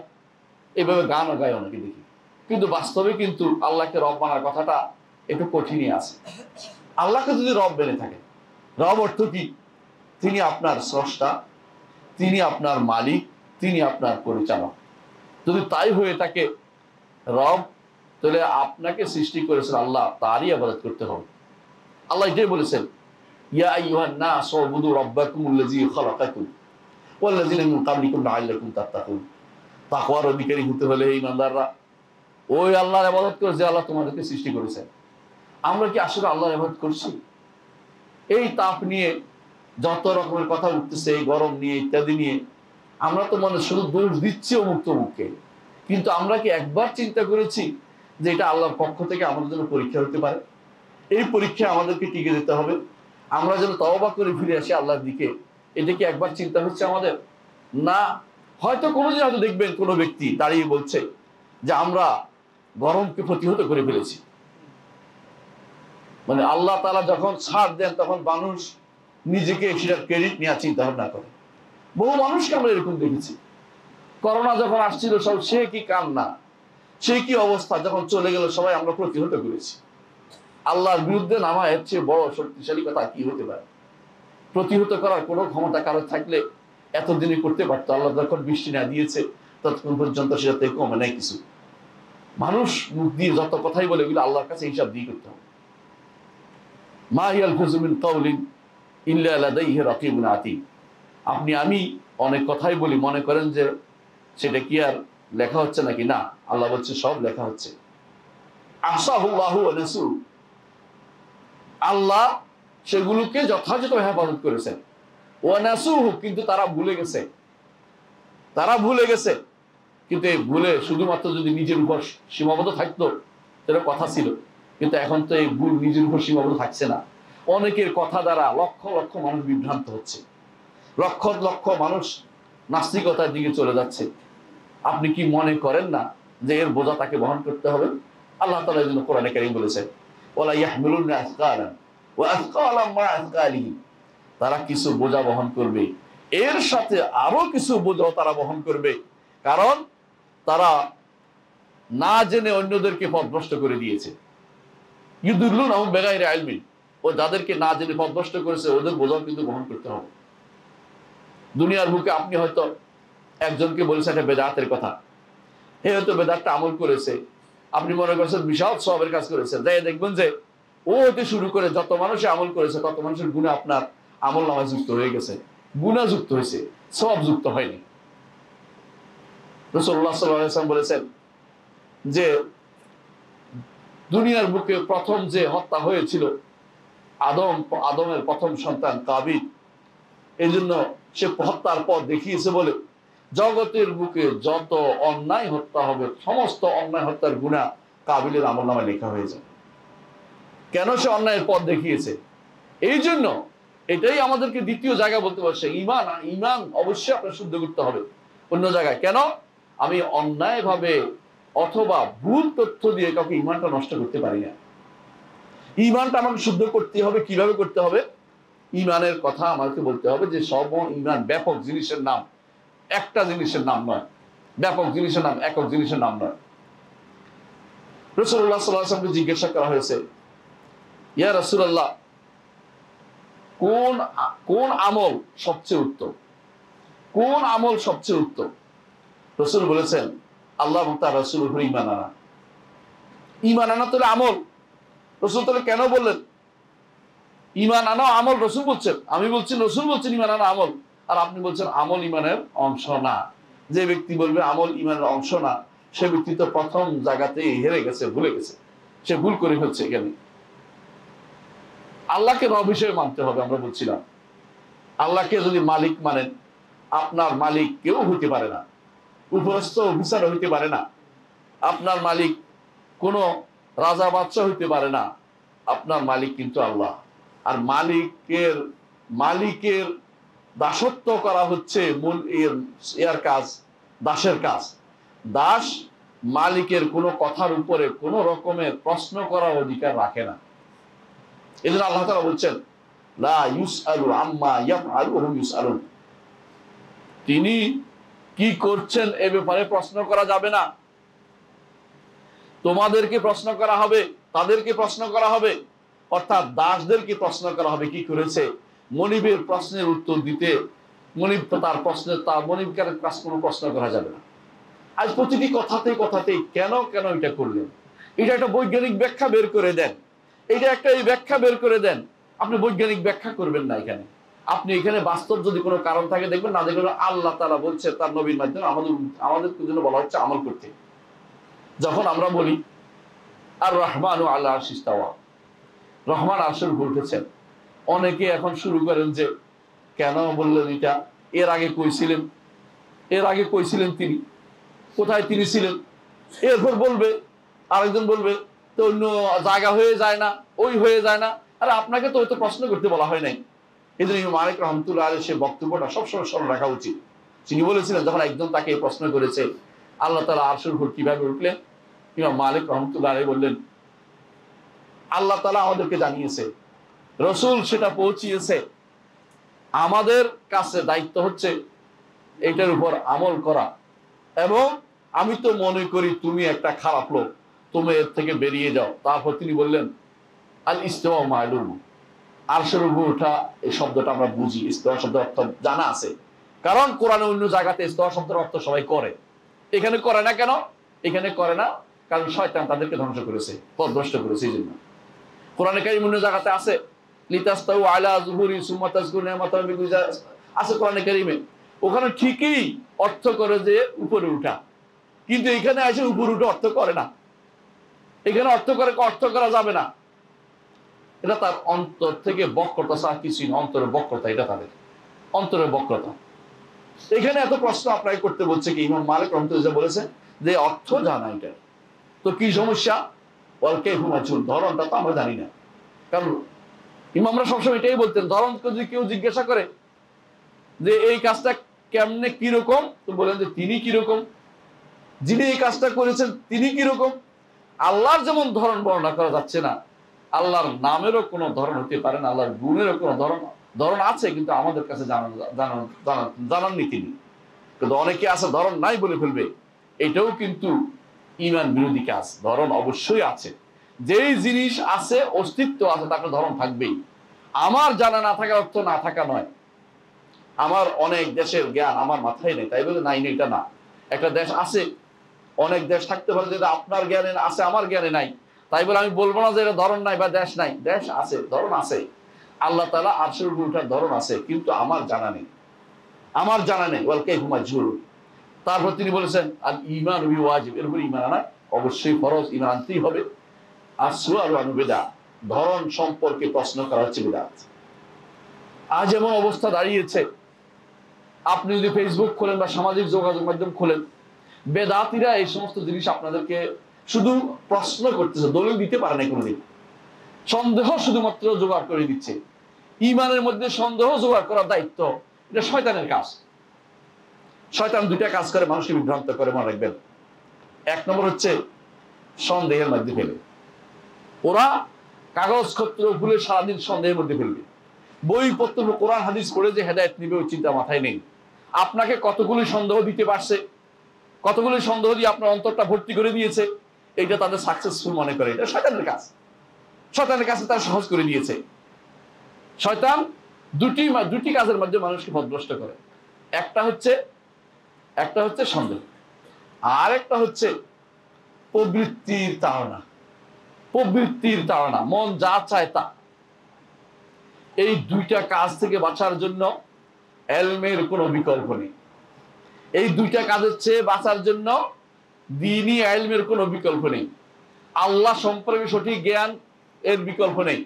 এভাবে গানও গায় অনেকে দেখি, কিন্তু বাস্তবে কিন্তু আল্লাহকে রব মানার কথাটা একটু কঠিনই আছে। আল্লাহকে যদি রব মেনে থাকে, রব অর্থ কি? তিনি আপনার স্রষ্টা, তিনি আপনার মালিক, তিনি আপনার পরিচালক। যদি তাই হয়ে থাকে রব, তাহলে আপনাকে সৃষ্টি করেছেন আল্লাহ, তারই ইবাদত করতে হবে। আল্লাহ এটাই বলেছেন, ইয়া আইয়ুহান নাস উবুদু রাব্বাকুমুল্লাযী খালাকাকুম ওয়াল্লাযীনা মিন ক্বাবলিকুম লাআল্লাকুম তাত্তাকুন। তাকওয়ার অধিকারী হতে হলে ঈমানদাররা ওই আল্লাহর ইবাদত করে যে আল্লাহ তোমাদেরকে সৃষ্টি করেছেন। আমরা কি আসলে আল্লাহর ইবাদত করছি? এই তাপ নিয়ে যত রকমের কথা উঠতেছে, এই গরম নিয়ে ইত্যাদি নিয়ে, আমরা তো মনে শুধু দোষ দিচ্ছি অমুক তমুককে, কিন্তু আমরা কি একবার চিন্তা করেছি যে এটা আল্লাহর পক্ষ থেকে আমাদের জন্য পরীক্ষা হতে পারে? এই পরীক্ষায় আমাদেরকে টিকে যেতে হবে, আমরা যেন তওবা করে ফিরে আসি আল্লাহর দিকে। এটা কি একবার চিন্তা হচ্ছে আমাদের? না। হয়তো কোনোদিন হয়তো দেখবেন কোনো ব্যক্তি দাঁড়িয়ে বলছে যে আমরা গরমকে প্রতিহত করে ফেলেছি। মানে আল্লাহ তাআলা যখন ছাড় দেন তখন মানুষ নিজেকে সেটার ক্রেডিট নেওয়ার চিন্তা ভাবনা করে। বহু মানুষকে আমরা এরকম দেখেছি। করোনা যখন আসছিল সব সে কি কান্না, সে কি অবস্থা, যখন চলে গেল সবাই আমরা প্রতিহত করেছি। আল্লাহর বিরুদ্ধে নামা এর চেয়ে বড় শক্তিশালী কথা কি হতে পারে? প্রতিহত করার কোনো ক্ষমতা কারো থাকলে এতদিনই করতে পারতো। আল্লাহ যখন বৃষ্টি না দিয়েছে ততক্ষণ পর্যন্ত সেটাতে কমে নাই কিছু। মানুষ মুখ দিয়ে যত কথাই বলে এগুলো আল্লাহর কাছে হিসাব দিয়ে করতে হবে। মা ইয়ালফিযু মিন কাওলিন ইল্লা লাদাইহি রাকীবুন আতীদ। আপনি আমি অনেক কথাই বলি, মনে করেন যে সেটা কি আর লেখা হচ্ছে নাকি? না, আল্লাহ বলছে সব লেখা হচ্ছে। আহসাহুল্লাহু ওয়া নাসু, আল্লাহ সেগুলোকে যথাযথ হেফাজত করেছেন। ওয়া নাসুহু, কিন্তু তারা ভুলে গেছে। তারা ভুলে গেছে, কিন্তু এই ভুলে শুধুমাত্র যদি নিজের উপর সীমাবদ্ধ থাকতো সেটা কথা ছিল, কিন্তু এখন তো এই ভুল নিজের উপর সীমাবদ্ধ থাকছে না। অনেকের কথা দ্বারা লক্ষ লক্ষ মানুষ বিভ্রান্ত হচ্ছে, লক্ষ লক্ষ মানুষ নাস্তিকতার দিকে চলে যাচ্ছে। আপনি কি মনে করেন না যে এর বোঝা তাকে বহন করতে হবে? আল্লাহ তাআলা এই জন্য কোরআনে কারীম বলেছেন, ওয়ালা ইয়াহমিলুনা আসকালান ওয়া আসকালাম মা আসকালিহিম। তারা কিছু বোঝা বহন করবে, এর সাথে আরো কিছু বোঝা তারা বহন করবে, কারণ তারা না জেনে অন্যদেরকে পথভ্রষ্ট করে দিয়েছে। ইউদিল্লুনাহুম বিগাইরি ইলমিন, ও যাদেরকে না জেনে পথভ্রষ্ট করেছে ওদের বোঝাও কিন্তু বহন করতে হবে। দুনিয়ার বুকে আপনি হয়তো একজনকে বলেছেন একটা বেদাতের কথা, হে হয়তো বেদাতটা আমল করেছে, আপনি মনে করছেন বিশাল সওয়াবের কাজ করেছেন, তাই দেখবেন যে ও হতে শুরু করে যত মানুষে আমল করেছে তত মানুষের গুনাহ আপনার আমল নামায় যুক্ত হয়ে গেছে, গুনাহ যুক্ত হয়েছে, সওয়াব যুক্ত হয়নি। রাসূলুল্লাহ সাল্লাল্লাহু আলাইহি ওয়াসাল্লাম বলেছেন যে দুনিয়ার বুকে প্রথম যে হত্যা হয়েছিল আদমের প্রথম সন্তান কাবিল, এই জন্য সে হত্যার পর দেখিয়েছে বলে জগতের বুকে যত অন্যায় হত্যা হবে সমস্ত অন্যায় হত্যার গুনাহ কাবিলের আমলনামায় লেখা হয়ে যায়। কেন? সে অন্যায়ের পথ দেখিয়েছে। এই জন্য এটাই আমাদেরকে দ্বিতীয় জায়গা বলতে পারছে ঈমান অবশ্যই আপনার শুদ্ধ করতে হবে। অন্য জায়গায় কেন? আমি অন্যায় ভাবে অথবা ভুল তথ্য দিয়ে কাউকে ঈমানটা নষ্ট করতে পারি না। ঈমানটা আমাকে শুদ্ধ করতে হবে। কিভাবে করতে হবে? ঈমানের কথা আমাকে বলতে হবে যে সব ঈমান ব্যাপক জিনিসের নাম, একটা জিনিসের নাম নয়। ব্যাপক জিনিসের নাম একক জিনিসের নাম নয়। রাসূলুল্লাহ সাল্লাল্লাহু আলাইহি ওয়াসাল্লামকে জিজ্ঞাসা করা হয়েছে, ইয়া রাসূলুল্লাহ, কোন আমল সবচেয়ে উত্তম? কোন আমল সবচেয়ে উত্তম? রাসূল বলেছেন, আল্লাহ এবং তার রাসূলের উপর ঈমান আনা। ঈমান আনা তো আমল। রাসূল তাহলে কেন বললেন ঈমান আনা আমল? রাসূল বলছেন, আমি বলছি রাসূল বলছেন ঈমান আনা আমল, আর আপনি বলছেন আমল ঈমানের অংশ না। যে ব্যক্তি বলবে আমল ঈমানের অংশ না, সে ব্যক্তি তো প্রথম জায়গাতেই হেরে গেছে, ভুলে গেছে, সে ভুল করে ফেলছে। এখানে আল্লাহকে রব হিসেবে মানতে হবে। আমরা বলছিলাম আল্লাহকে যদি মালিক মানেন, আপনার মালিক কেউ হইতে পারে না, উপরস্থ অফিসার হইতে পারে না, আপনার মালিক কোনো রাজা বাদশাহ হইতে পারে না, আপনার মালিক কিন্তু আল্লাহ। আর মালিকের দাসত্ব করা হচ্ছে মূল এর কাজ, দাসের কাজ। দাস মালিকের কোনো কথার উপরে কোনো রকমের প্রশ্ন করার অধিকার রাখে না। এই জন্য আল্লাহ তাআলা বলছেন, লা ইউসআলু আম্মা ইয়াফআলু ওয়া হুম ইউসআলুন। তিনি কি করছেন এ ব্যাপারে প্রশ্ন করা যাবে না। তোমাদেরকে প্রশ্ন করা হবে, তাদেরকে প্রশ্ন করা হবে, অর্থাৎ দাসদেরকে প্রশ্ন করা হবে কি করেছে। মনিবের প্রশ্নের উত্তর দিতে মনিব তার মনিবকে কোনো প্রশ্ন করা যাবে না। আজ প্রতিটি কথাতেই কেন এটা করলেন, এটা একটা বৈজ্ঞানিক ব্যাখ্যা বের করে দেন, এটা একটা এই ব্যাখ্যা বের করে দেন। আপনি বৈজ্ঞানিক ব্যাখ্যা করবেন না এখানে। আপনি এখানে বাস্তব যদি কোনো কারণ থাকে দেখবেন, না দেখবেন আল্লাহ তাআলা বলছে তার নবীর মাধ্যমে আমাদের জন্য বলা হচ্ছে আমল করতে। যখন আমরা বলি আর রহমানু আলা আরশিস ইস্তাওয়া, রহমান আরশের উপর উঠেছেন, অনেকে এখন শুরু করেন যে কেন বললেন এটা, এর আগে কইছিলেন তিনি, কোথায় তিনি ছিলেন। এরপর বলবে আরেকজন বলবে তো অন্য জায়গা হয়ে যায় না, ওই হয়ে যায় না। আরে আপনাকে তো হয়তো প্রশ্ন করতে বলা হয় নাই। এই জন্য ইমাম মালিক রাহমাতুল্লাহ আলাইহি সে বক্তব্যটা সবসময় স্মরণ রাখা উচিত। তিনি বলেছিলেন যখন একজন তাকে প্রশ্ন করেছে আল্লাহ তাআলা আরশের উপর কিভাবে উঠলেন, ইমাম মালিক রাহমাতুল্লাহ আলাইহি বললেন, আল্লাহ তাআলা আমাদেরকে জানিয়েছে, রাসূল সেটা পৌঁছিয়েছে, আমাদের কাছে দায়িত্ব হচ্ছে এটার উপর আমল করা। এবং আমি তো মনে করি তুমি একটা খারাপ লোক, তুমি এর থেকে বেরিয়ে যাও। তারপর তিনি বললেন আল ইস্তিওয়া মা'লুম, আরশের উপর ওঠা এই শব্দটা আমরা বুঝি, ইস্তিওয়া শব্দের অর্থ জানা আছে, কারণ কোরআনে অন্য জায়গাতে ইস্তিওয়া শব্দের অর্থ সবাই করে, এখানে করে না কেন? এখানে করে না কারণ শয়তান তাদেরকে ধ্বংস করেছে, পথভ্রষ্ট করেছে। এই জন্য কোরআনে কারীম অন্য জায়গাতে আছে লিতাস্তাউ আলা যুহুরি সুম্মা তাযকুরু নি'মাতাল্লাহি বিগুজা আছে কোরআনে কারীমে, ওখানে ঠিকই অর্থ করে যে উপরে উঠা, কিন্তু এখানে এসে উপরে উঠে অর্থ করে না। এখানে অর্থ করা যাবে না, এটা তার অন্তর থেকে বক্রতা ছাড়া কিছুই না। অন্তরের বক্রতা, এটা তাদের অন্তরের বক্রতা। এখানে এত প্রশ্ন আপনাকে করতে বলছে কি, ইমাম মালিক রাহমাতুল্লাহ বলেছে যে অর্থ জানা এটা, তো কি সমস্যা? ওয়াল কাইফু মাজহুল, ধরনটা তো আমরা জানি না। কারণ ইমামরা সবসময় এটাই বলতেন, ধরন যদি কেউ জিজ্ঞাসা করে যে এই কাজটা কেমনে কিরকম, তো বলেন যে তিনি কিরকম, যিনি এই কাজটা করেছেন তিনি কিরকম। আল্লাহর যেমন ধরন বর্ণনা করা যাচ্ছে না, আল্লাহর নামেরও কোনো ধরন হতে পারে না, আল্লাহর গুণেরও কোনো ধরন আছে, কিন্তু আমাদের কাছে জানাননি তিনি। কিন্তু অনেকে আছে ধরন নাই বলে ফেলবে, এটাও কিন্তু ঈমান বিরোধী কাজ। ধরন অবশ্যই আছে, যেই জিনিস আছে অস্তিত্ব আছে তাকে ধরন থাকবেই। আমার জানা না থাকার অর্থ না থাকা নয়। আমার অনেক দেশের জ্ঞান আমার মাথায় নেই তাই বলে নাই নেই এটা না। একটা দেশ আছে, অনেক দেশ থাকতে পারে যেটা আপনার জ্ঞানে আছে আমার জ্ঞানে নাই, তাই বলে আমি বলবো না যে এটা ধরন নাই বা দেশ নাই। দেশ আছে, ধরন আছে। আল্লাহ তাআলা আরশের উপর ওঠার ধরন আছে, কিন্তু আমার জানা নেই, ওয়াল কাইফু মাজহুল। তারপর তিনি বলেছেন আল ঈমান বি ওয়াজিব, এর উপর ঈমান আনা অবশ্যই ফরজ, ঈমান আনতেই হবে। আর সুআলু আনহু বিদআহ, ধরন সম্পর্কে প্রশ্ন করা হচ্ছে বিদআত। আজ এমন অবস্থা দাঁড়িয়েছে, আপনি যদি ফেসবুক খোলেন বা সামাজিক যোগাযোগ মাধ্যম খোলেন, বেদাতিরা এই সমস্ত জিনিস আপনাদেরকে শুধু প্রশ্ন করতেছে, দলিল দিতে পারে না কোনোদিন। সন্দেহ শুধুমাত্র জোগাড় করে দিচ্ছে। ঈমানের মধ্যে সন্দেহ জোগাড় করার দায়িত্ব এটা শয়তানের কাজ। শয়তান দুইটা কাজ করে, মানুষকে বিভ্রান্ত করে, মনে রাখবেন। এক নম্বর হচ্ছে সন্দেহের মধ্যে ফেলে, ওরা কাগজপত্র ভুলে সারাদিন সন্দেহের মধ্যে ফেলবে। বইপত্র কোরআন হাদিস পড়ে যে হেদায়েত নিবে ওই চিন্তা মাথায় নেই। আপনাকে কতগুলি সন্দেহ দিতে পারছে, কতগুলি সন্দেহ দিয়ে আপনার অন্তরটা ভর্তি করে দিয়েছে, এইটা তাদের সাকসেসফুল মনে করে। এটা শয়তানের কাজ, শয়তানের কাছে তারা সহজ করে দিয়েছে। শয়তান দুটি কাজের মধ্যে মানুষকে পথভ্রষ্ট করে। একটা হচ্ছে সন্দেহ, আর একটা হচ্ছে প্রবৃত্তির তাড়না, মন যা চায় তা। এই দুইটা কাজ থেকে বাঁচার জন্য ইলমের কোনো বিকল্প নেই। এই দুইটা কাজের চেয়ে বাঁচার জন্য দ্বীনি ইলমের কোনো বিকল্প নেই। আল্লাহ সম্পর্কে সঠিক জ্ঞান এর বিকল্প নেই।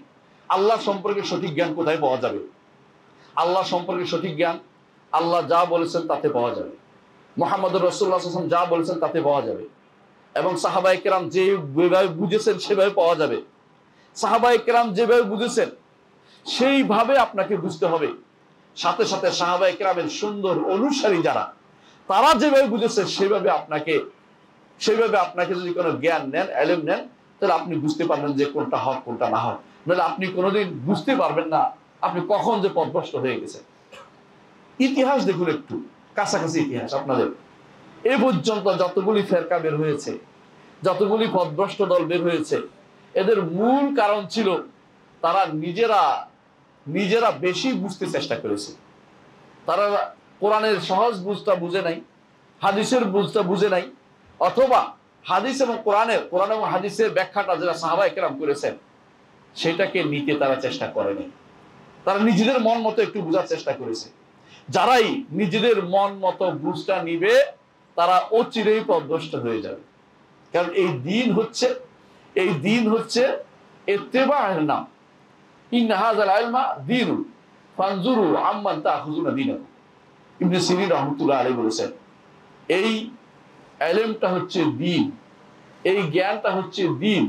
আল্লাহ সম্পর্কে সঠিক জ্ঞান কোথায় পাওয়া যাবে? আল্লাহ সম্পর্কে সঠিক জ্ঞান, আল্লাহ যা বলেছেন তাতে পাওয়া যাবে, মুহাম্মদুর রাসূলুল্লাহ সাল্লাল্লাহু আলাইহি ওয়াসাল্লাম যা বলেছেন তাতে পাওয়া যাবে, এবং সাহাবায়ে কেরাম যেভাবে বুঝেছেন সেভাবে পাওয়া যাবে। সাহাবায়ে কেরাম যেভাবে বুঝেছেন সেইভাবে আপনাকে বুঝতে হবে। সাথে সাথে সাহাবায়ে কেরামের সুন্দর অনুসারী যারা, তারা যেভাবে বুঝেছে সেইভাবে আপনাকে যদি কোনো জ্ঞান নেন, ইলম নেন, তাহলে আপনি বুঝতে পারবেন যে কোনটা হক কোনটা না হক। নাহলে আপনি কোনোদিন বুঝতে পারবেন না আপনি কখন যে পথভ্রষ্ট হয়ে গেছেন। ইতিহাস দেখুন একটু, কাছাকাছি ইতিহাস আপনাদের। এ পর্যন্ত যতগুলি ফেরকা বের হয়েছে, যতগুলি পথভ্রষ্ট দল বের হয়েছে, এদের মূল কারণ ছিল তারা নিজেরা বেশি বুঝতে চেষ্টা করেছে। তারা কোরআনের সহজ বুঝটা বুঝে নাই, হাদিসের বুঝটা বুঝে নাই, অথবা হাদিস এবং কোরআন এবং হাদিসের ব্যাখ্যাটা যারা সাহাবায়ে কেরাম করেছেন সেটাকে নিতে তারা চেষ্টা করেনি। তারা নিজেদের মন মতো একটু বোঝার চেষ্টা করেছে। যারাই নিজেদের মন মতো বুঝটা নিবে তারা অচিরেই পথভ্রষ্ট হয়ে যাবে। কারণ এই দিন হচ্ছে ইত্তেবা'র নাম। ইন্না হাযাল ইলমা দীনুন ফানজুরু আম্মান তাখুযুনা দীনাকুম। ইবনে সিরিন রাহমাতুল্লাহ আলাইহি বলেছেন, এই ইলমটা হচ্ছে দ্বীন, এই জ্ঞানটা হচ্ছে দ্বীন,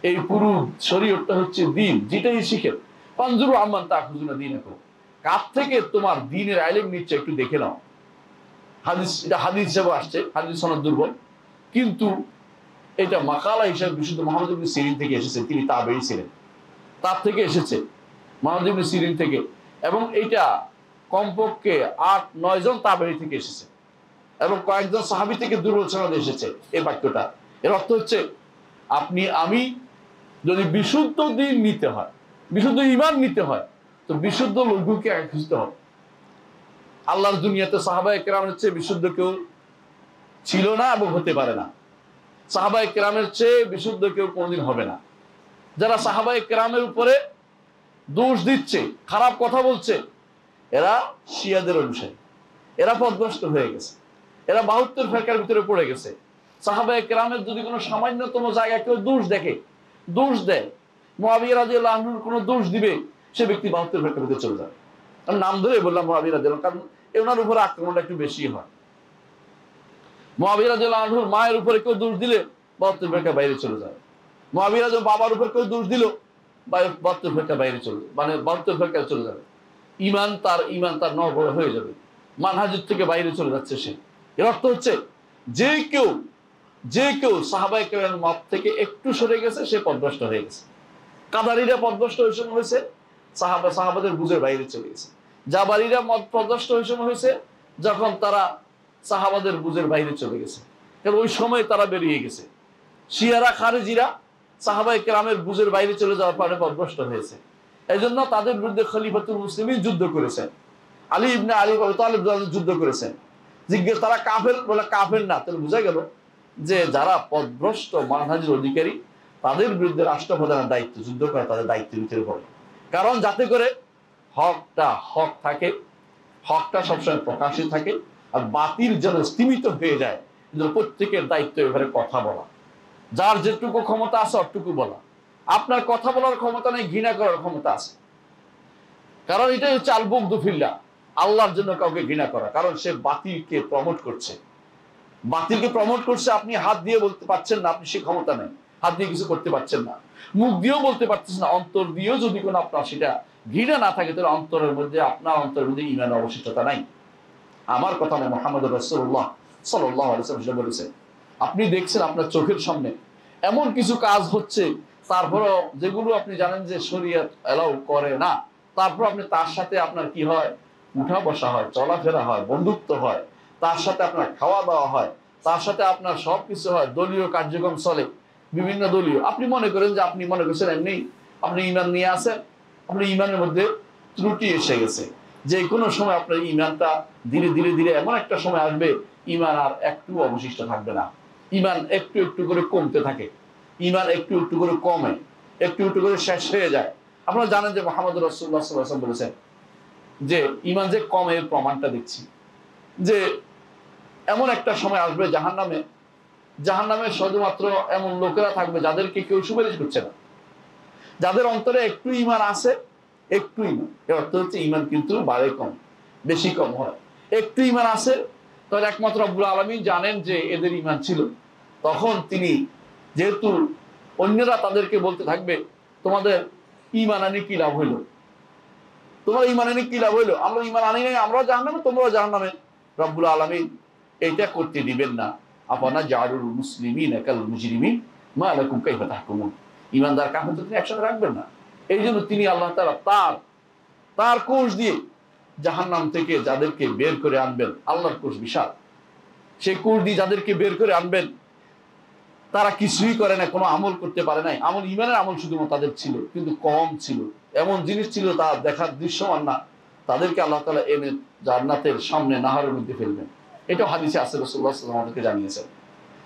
এই পুরো শরীয়তটা হচ্ছে দ্বীন। যেটাই শিখে ফানজুরু আম্মান তাখুযুনা দীনাকুম, কার থেকে তোমার দ্বীনের ইলম নিচ্ছে একটু দেখে নাও। এটা হাদিস হিসেবে আসছে, হাদিস সনদ দুর্বল, কিন্তু এটা মাকালা হিসেবে বিশুদ্ধ মুহাম্মদ ইবনে সিরিন থেকে এসেছে। তিনি তাবেঈ ছিলেন, তার থেকে এসেছে, মুহাম্মদ ইবনে সিরিন থেকে। এবং এটা কমপক্ষে ৮-৯ জন তাবেঈ থেকে এসেছে এবং কয়েকজন সাহাবী থেকে দুর্বল সনদে এসেছে এই বাক্যটা। এর অর্থ হচ্ছে আপনি আমি যদি বিশুদ্ধ দ্বীন নিতে হয়, বিশুদ্ধ ঈমান নিতে হয়, তো বিশুদ্ধ লঘুকে খুঁজতে হবে। আল্লাহর দুনিয়াতে সাহাবায়ে কেরামের চেয়ে বিশুদ্ধ কেউ ছিল না এবং হতে পারে না। সাহাবায়ে কেরামের চেয়ে বিশুদ্ধ কেউ কোনোদিন হবে না। যারা সাহাবায়ে কেরামের উপরে দোষ দিচ্ছে, খারাপ কথা বলছে, এরা শিয়াদের অনুসারী, এরা পথভ্রষ্ট হয়ে গেছে, এরা ৭২ ফিরকার ভিতরে পড়ে গেছে। সাহাবায়ে কেরামের যদি কোনো সামান্যতম জায়গায় কেউ দোষ দেখে, দোষ দেয়, মুআবিয়া রাদিয়াল্লাহু আনহুর কোনো দোষ দিবে, সে ব্যক্তি ৭২ ফিরকার ভিতরে চলে যাবে। আমি নাম ধরে বললাম মুআবিয়া রাদিয়াল্লাহু, কারণ ওনার উপরে আক্রমণটা একটু বেশি হয়। মুআবিয়া রাদিয়াল্লাহু আনহুর মায়ের উপরে কেউ দোষ দিলে ৭২ ফিরকার বাইরে চলে যাবে। মুআবিয়া রাদিয়াল্লাহু বাবার উপর কেউ দোষ দিল, ৭২ ফিরকার বাইরে চলে যাবে, মানে ৭২ ফিরকায় চলে যাবে। ঈমান তার নড়বড়ে হয়ে যাবে, মানহাজের থেকে বাইরে চলে যাচ্ছে সে। এর অর্থ হচ্ছে যে কেউ সাহাবায়ে কেরামের মত থেকে একটু সরে গেছে সে পথভ্রষ্ট হয়ে গেছে। কাদারীরা পথভ্রষ্ট হয়েছে সাহাবাদের বুঝের বাইরে চলে গেছে। জাবারীরা মত পথভ্রষ্ট হয়েছে যখন তারা সাহাবাদের বুঝের বাইরে চলে গেছে, কারণ ওই সময় তারা বেরিয়ে গেছে। শিয়ারা খারেজিরা সাহাবায়ে কেরামের বুঝের বাইরে চলে যাওয়ার পরে পথভ্রষ্ট হয়েছে। এই জন্য তাদের বিরুদ্ধে খলিফাতুল মুসলিমিন যুদ্ধ করেছেন, আলী ইবনে আবি তালিব যুদ্ধ করেছেন। জিজ্ঞেস তারা কাফের, বলে কাফের না। তাহলে বোঝা গেল যে যারা পথভ্রষ্ট মানহাজের অধিকারী তাদের বিরুদ্ধে রাষ্ট্রপ্রধানের দায়িত্ব, যুদ্ধ করা তাদের দায়িত্বের ভিতরে পড়ে। কারণ যাতে করে হক থাকে, হকটা সবসময় প্রকাশিত থাকে, আর বাতিল যেন স্তীমিত হয়ে যায়। প্রত্যেকের দায়িত্ব এবারে কথা বলা, যার যেটুকু ক্ষমতা আছে অতটুকু বলা। আপনার কথা বলার ক্ষমতা নেই, ঘৃণা করার ক্ষমতা আছে। কারণ এটাই হচ্ছে আল বুগদু ফিল্লাহ, আল্লাহর জন্য কাউকে ঘৃণা করা। কারণ সে বাতিলকে প্রমোট করছে, আপনি হাত দিয়ে বলতে পারছেন না, আপনি সে ক্ষমতা নেই, হাত দিয়ে কিছু করতে পারছেন না, মুখ দিয়েও বলতে পারছেন না, অন্তর দিয়েও যদি কোনো আপনার সেটা ঘৃণা না থাকে, তাহলে আপনার অন্তরের মধ্যে ঈমানের অবশিষ্টতা নাই। আমার কথা নয়, মুহাম্মদুর রাসূলুল্লাহ সাল্লাল্লাহু আলাইহি ওয়াসাল্লাম বলেছেন। আপনি দেখছেন আপনার চোখের সামনে এমন কিছু কাজ হচ্ছে, তারপরও যেগুলো আপনি জানেন যে শরীয়ত এলাও করে না, তারপর আপনি তার সাথে আপনার কি হয়, উঠা বসা হয়, চলাফেরা হয়, বন্ধুত্ব হয়, তার সাথে আপনার খাওয়া দাওয়া হয়, তার সাথে আপনার সবকিছু হয়, দলীয় কার্যক্রম চলে, বিভিন্ন দলীয়। আপনি মনে করেন যে আপনি মনে করছেন এমনি আপনি ঈমান নিয়ে আসেন, আপনার ঈমানের মধ্যে ত্রুটি এসে গেছে। যে কোনো সময় আপনার ঈমানটা ধীরে ধীরে ধীরে এমন একটা সময় আসবে, ঈমান আর একটু অবশিষ্ট থাকবে না। ঈমান একটু একটু করে কমতে থাকে, ঈমান একটু একটু করে কমে, একটু একটু করে শেষ হয়ে যায়। আপনারা জানেন যে মুহাম্মদ রাসূলুল্লাহ সাল্লাল্লাহু আলাইহি ওয়াসাল্লাম বলেছেন যে ঈমান যে কমে এর প্রমাণটা দেখছি, যে এমন একটা সময় আসবে জাহান্নামে শুধুমাত্র এমন লোকেরা থাকবে যাদেরকে কেউ সুপারিশ করছে না, যাদের অন্তরে একটু ঈমান আছে একটু ইমান, এর অর্থ হচ্ছে ইমান কিন্তু বাড়ে কম, বেশি কম হয়। একটু ইমান আছে, তাহলে একমাত্র রব্বুল আলামিন জানেন যে এদের ইমান ছিল। তখন তিনি, যেহেতু অন্যরা তাদেরকে বলতে থাকবে তোমাদের ইমান আনি কি লাভ হইলো, তোমার ইমান আনি কি লাভ হইলো, আমরা ইমান আনি নাই, আমরাও জাহান্নামে তোমরাও জাহান্নামে, রব্বুল আলামিন এটা করতে দিবেন না। আফানা জাআলুল মুসলিমিনা কাল মুজরিমিন মা লাকুম কাইফা তাহকুমুন, ইমানদার কাফেরদের তিনি একসাথে রাখবেন না। এই জন্য তিনি আল্লাহ তাআলা তার কোষ দিয়ে জাহান্নাম থেকে যাদেরকে বের করে আনবেন, আল্লাহর কোষ বিশাল, সেই কোষ দিয়ে যাদেরকে বের করে আনবেন তারা কিছুই করে না, কোনো আমল করতে পারে নাই, আমল ইমানের আমল শুধুমাত্র তাদের ছিল, কিন্তু কম ছিল, এমন জিনিস ছিল তা দেখার দৃশ্যমান না, তাদেরকে আল্লাহ তাআলা এনে জান্নাতের সামনে নাহারের মধ্যে ফেলবেন। এটা হাদিসে আছে, রাসূলুল্লাহ সাল্লাল্লাহু আলাইহি ওয়াসাল্লাম আমাদেরকে জানিয়েছেন।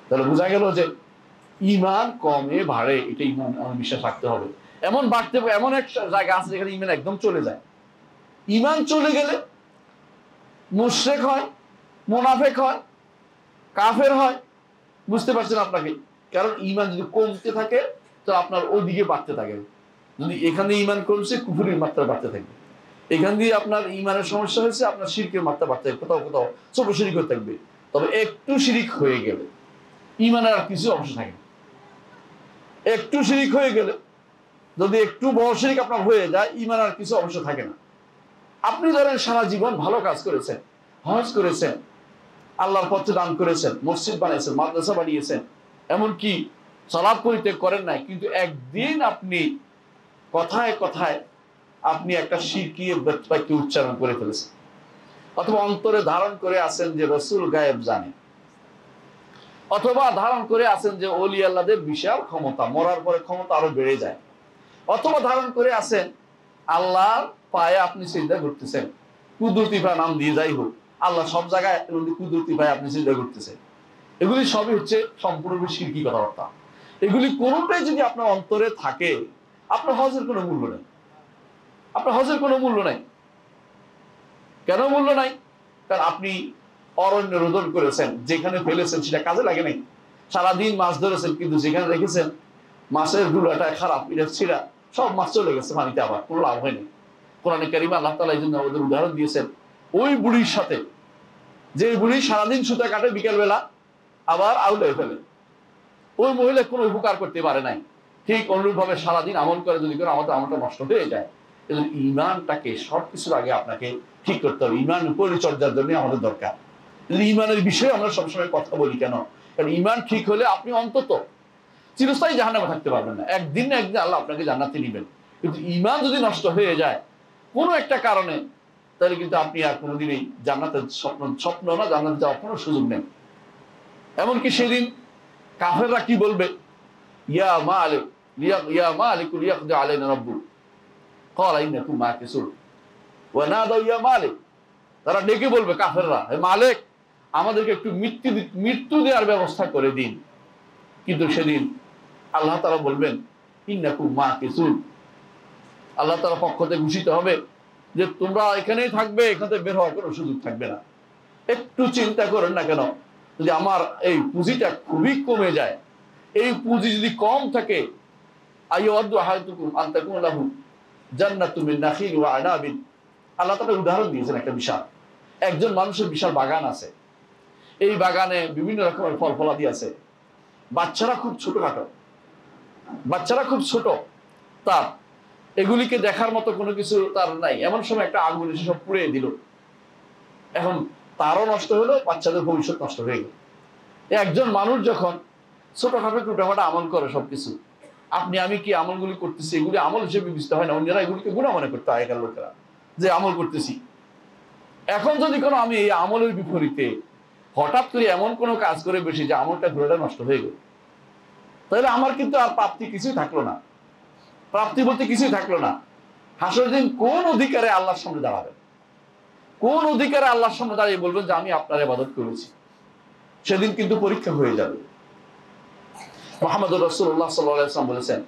তাহলে বোঝা গেল যে ইমান কমে বাড়ে, এটা ইমান বিশ্বাস রাখতে হবে। এমন বাড়তে, এমন এক জায়গা আছে যেখানে ইমান একদম চলে যায়। ইমান চলে গেলে মুশরিক হয়, মুনাফিক হয়, কাফের হয়। বুঝতে পারছেন আপনাকে? কারণ ইমান যদি কমতে থাকে তো আপনার ওইদিকে বাড়তে থাকে। যদি এখানে ইমান কমছে, কুফুরির মাত্রা বাড়তে থাকবে। এখান দিয়ে আপনার ইমানের সমস্যা হয়েছে, আপনার শিরকের মাত্রা বাড়তে থাকবে, কোথাও কোথাও ছোট শিরিক হতে থাকবে। তবে একটু শিরিক হয়ে গেলে ইমানের আর কিছু অংশ থাকে না। একটু শিরিক হয়ে গেলে, যদি একটু বড় শিরিক আপনার হয়ে যায়, ইমান আর কিছু অংশ থাকে না। আপনি ধরেন সারা জীবন ভালো কাজ করেছেন, হজ করেছেন, আল্লাহর পথে দান করেছেন, মসজিদ বানিয়েছেন, মাদ্রাসা বানিয়েছেন, এমনকি সালাত পরিত্যাগ করেন নাই, কিন্তু একদিন আপনি কথায় কথায় আপনি একটা শিরকি বাক্য উচ্চারণ করে ফেলেছেন, অথবা অন্তরে ধারণ করে আছেন যে রাসূল গায়েব জানে, অথবা ধারণ করে আছেন যে ওলি আল্লাহদের বিশাল ক্ষমতা, মরার পরে ক্ষমতা আরো বেড়ে যায়, অথবা ধারণ করে আছেন আল্লাহর পায়ে আপনি সিজদা করতেছেন, কুদরতি পা নাম দিয়ে যাই হোক, আল্লাহ সব জায়গায় কুদরতি পায়ে আপনি সিজদা করতেছেন। এগুলি সবই হচ্ছে সম্পূর্ণ শিরকি কথাবার্তা। এগুলি কোনোটাই যদি আপনার অন্তরে থাকে, আপনার হজের কোনো মূল্য নেই। আপনার হজের কোনো মূল্য নাই। কেন মূল্য নাই? কারণ আপনি অরণ্য রোদন করেছেন, যেখানে ফেলেছেন সেটা কাজে লাগে নাই। সারাদিন মাছ ধরেছেন, কিন্তু যেখানে রেখেছেন মাছের গুলাটা খারাপ, এটা ছিঁড়া, সব মাছ চলে গেছে পানিতে, আবার কোনো লাভ হয়নি। কোরআনে কারিমে আল্লাহ তাআলা এই জন্য আমাদের উদাহরণ দিয়েছেন ওই বুড়ির সাথে, যে বুড়ি সারাদিন সুতা কাটে, বিকেলবেলা আবার আউলে ফেলে, ওই মহিলা কোনো উপকার করতে পারে নাই। ঠিক অনুরূপ ভাবে সারাদিন আমল করে যদি করে আমাদের আমলটা নষ্ট হয়ে যায়। এজন্য ইমানটাকে সবকিছুর আগে আপনাকে ঠিক করতে হবে। ইমান পরিচর্যার জন্য আমাদের দরকার। ইমানের বিষয়ে আমরা সবসময় কথা বলি কেন? কারণ ইমান ঠিক হলে আপনি অন্তত চিরস্থায়ী জাহান্নামে থাকতে পারবেন না, একদিন না একদিন আল্লাহ আপনাকে জান্নাতে নিবেন। কিন্তু ইমান যদি নষ্ট হয়ে যায় কোনো একটা কারণে, তাহলে কিন্তু আপনি আর কোনোদিনই জান্নাতের স্বপ্ন না, জান্নাতে যাওয়ার কোনো সুযোগ নেই। এমনকি সেদিন কাফেররা কি বলবে? ইয়া মালিক ইয়া মালিক লিয়াকদি আলাইনা রাব্বুক ক্বালা ইন্নাকুম মাকিসুন ওয়া নাদাউ ইয়া মালিক। তারা ডেকে বলবে কাফেররা, হে মালিক, আমাদেরকে একটু মৃত্যু দেওয়ার ব্যবস্থা করে দিন। কিন্তু সেদিন আল্লাহ তাআলা বলবেন ইন্নাকুম মাকিসুন, আল্লাহ তাআলার পক্ষ থেকে ঘোষিত হবে যে তোমরা এখানেই থাকবে, এখান থেকে বের হওয়ার কোনো সুযোগ থাকবে না। একটু চিন্তা করেন না কেন, যদি আমার এই পুঁজিটা খুবই কমে যায়, এই পুঁজি যদি কম থাকে, আইয়াদু আহাদুকুম আন তাকুনা লাহু জান্নাতুম মিন নাখিল ওয়া আনাবিন। আল্লাহ তাআলা উদাহরণ দিয়েছেন একটা বিশাল, একজন মানুষের বিশাল বাগান আছে, এই বাগানে বিভিন্ন রকমের ফল ফলাদি আছে, বাচ্চারা খুব ছোটখাটো, বাচ্চারা খুব ছোট, তার এগুলিকে দেখার মতো কোনো কিছু তার নাই। এমন সময় একটা আগুন এসে সব পুড়িয়ে দিল, এখন তারও নষ্ট হলো, বাচ্চাদের ভবিষ্যৎ নষ্ট হয়ে গেল। একজন মানুষ যখন ছোটখাটো টুটাফাটা আমল করে সবকিছু, আপনি আমি কি আমলগুলি করতেছি, এগুলি আমল হিসেবে বিবেচিত হয় না, অন্যরা এগুলিকে গুনাহ মনে করতে হয়, আগেকার লোকেরা যে আমল করতেছি। এখন যদি কোনো আমি এই আমলের বিপরীতে হঠাৎ করে এমন কোনো কাজ করে বেশি যে আমলটা ঘোরাটা নষ্ট হয়ে গেল, তাহলে আমার কিন্তু আর প্রাপ্তি কিছুই থাকলো না, প্রাপ্তি বলতে কিছুই থাকলো না। হাসরের দিন কোন অধিকারে আল্লাহর সামনে দাঁড়াবেন, কোন অধিকারে আল্লাহর সামনে দাঁড়িয়ে বলবেন যে আমি আপনার ইবাদত করেছি? সেদিন কিন্তু পরীক্ষা হয়ে যাবে। মুহাম্মদুর রাসূলুল্লাহ সাল্লাল্লাহু আলাইহি ওয়াসাল্লাম বলেছেন,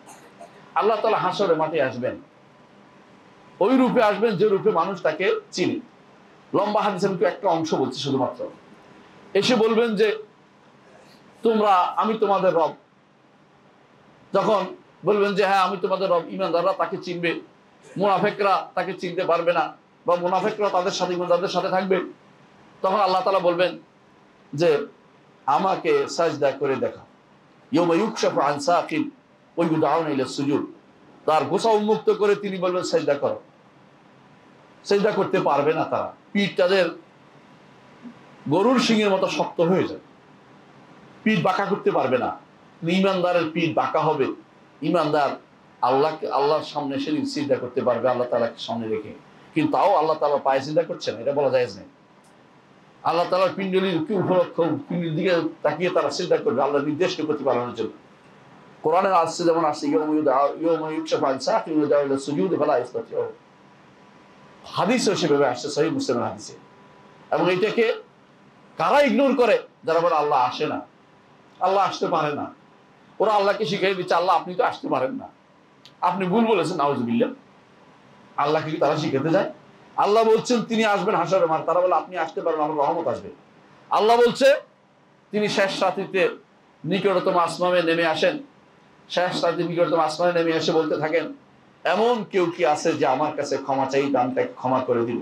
আল্লাহ তাআলা হাসরের মাঠে আসবেন, ওই রূপে আসবেন যে রূপে মানুষ তাকে চিনে। লম্বা হাদিসের কিন্তু একটা অংশ বলছি শুধুমাত্র। এসে বলবেন যে তোমরা, আমি তোমাদের রব। যখন বলবেন যে হ্যাঁ আমি তোমাদের রব, ঈমানদাররা তাকে চিনবে মুনাফিকরা তাকে চিনতে পারবে না, বা মুনাফিকরা তাদের সাথে থাকবে। তখন আল্লাহ তাআলা বলবেন যে আমাকে সাজদা করে দেখা। ইয়াউমা ইউকশাফু আন সাকিন ওয়া ইউদআউনা ইলা সুজুদ, তার গোছা উন্মুক্ত করে তিনি বলবেন সাজদা করো। সাজদা করতে পারবে না তারা, পিঠ তাদের গরুর শিংয়ের মতো শক্ত হয়ে যায়, পিঠ বাঁকা করতে পারবে না। ঈমানদারের পিঠ বাঁকা হবে। ঈমানদার আল্লাহর সামনে সেদিন সিজদা করতে পারবে আল্লাহ তাআলাকে সামনে রেখে, কিন্তু তাও আল্লাহ তাআলা পায়ে সিজদা করছেন, এটা বলা জায়েজ নেই। আল্লাহ তাআলার পিণ্ডলির কি উপলক্ষ, পিণ্ডলির দিকে তাকিয়ে তারা সিজদা করবে আল্লাহর নির্দেশকে প্রতিপালনের জন্য। কোরআনে আসছে, যেমন আসছে ইয়াউমা ইউকশাফু আন সাকিন ওয়া ইউদআউ ইলা সুজুদ ফালা ইস্তাতিউ, হাদিসে সেভাবে আসছে, সহিহ মুসলিমের হাদিসে। এবং এটাকে কারা ইগনোর করে? যারা বলে আল্লাহ আসে না, আল্লাহ আসতে পারে না। ওরা আল্লাহকে শিখিয়ে দিচ্ছে আল্লাহ আপনি তো আসতে পারেন না, আপনি ভুল বলেছেন, নাউজুবিল্লাহ। আল্লাহকে কি তারা শিখাতে যায়? আল্লাহ বলছেন তিনি আসবেন হাসরের মাঠ, তারা বলে আপনি আসতে পারবেন, আমার রহমত আসবে। আল্লাহ বলছে তিনি শেষ রাত্রিতে নিকটতম আসমানে নেমে আসেন, শেষ রাত্রি নিকটতম আসমানে নেমে এসে বলতে থাকেন এমন কেউ কি আছে যে আমার কাছে ক্ষমা চাই, আমি তাকে ক্ষমা করে দিব।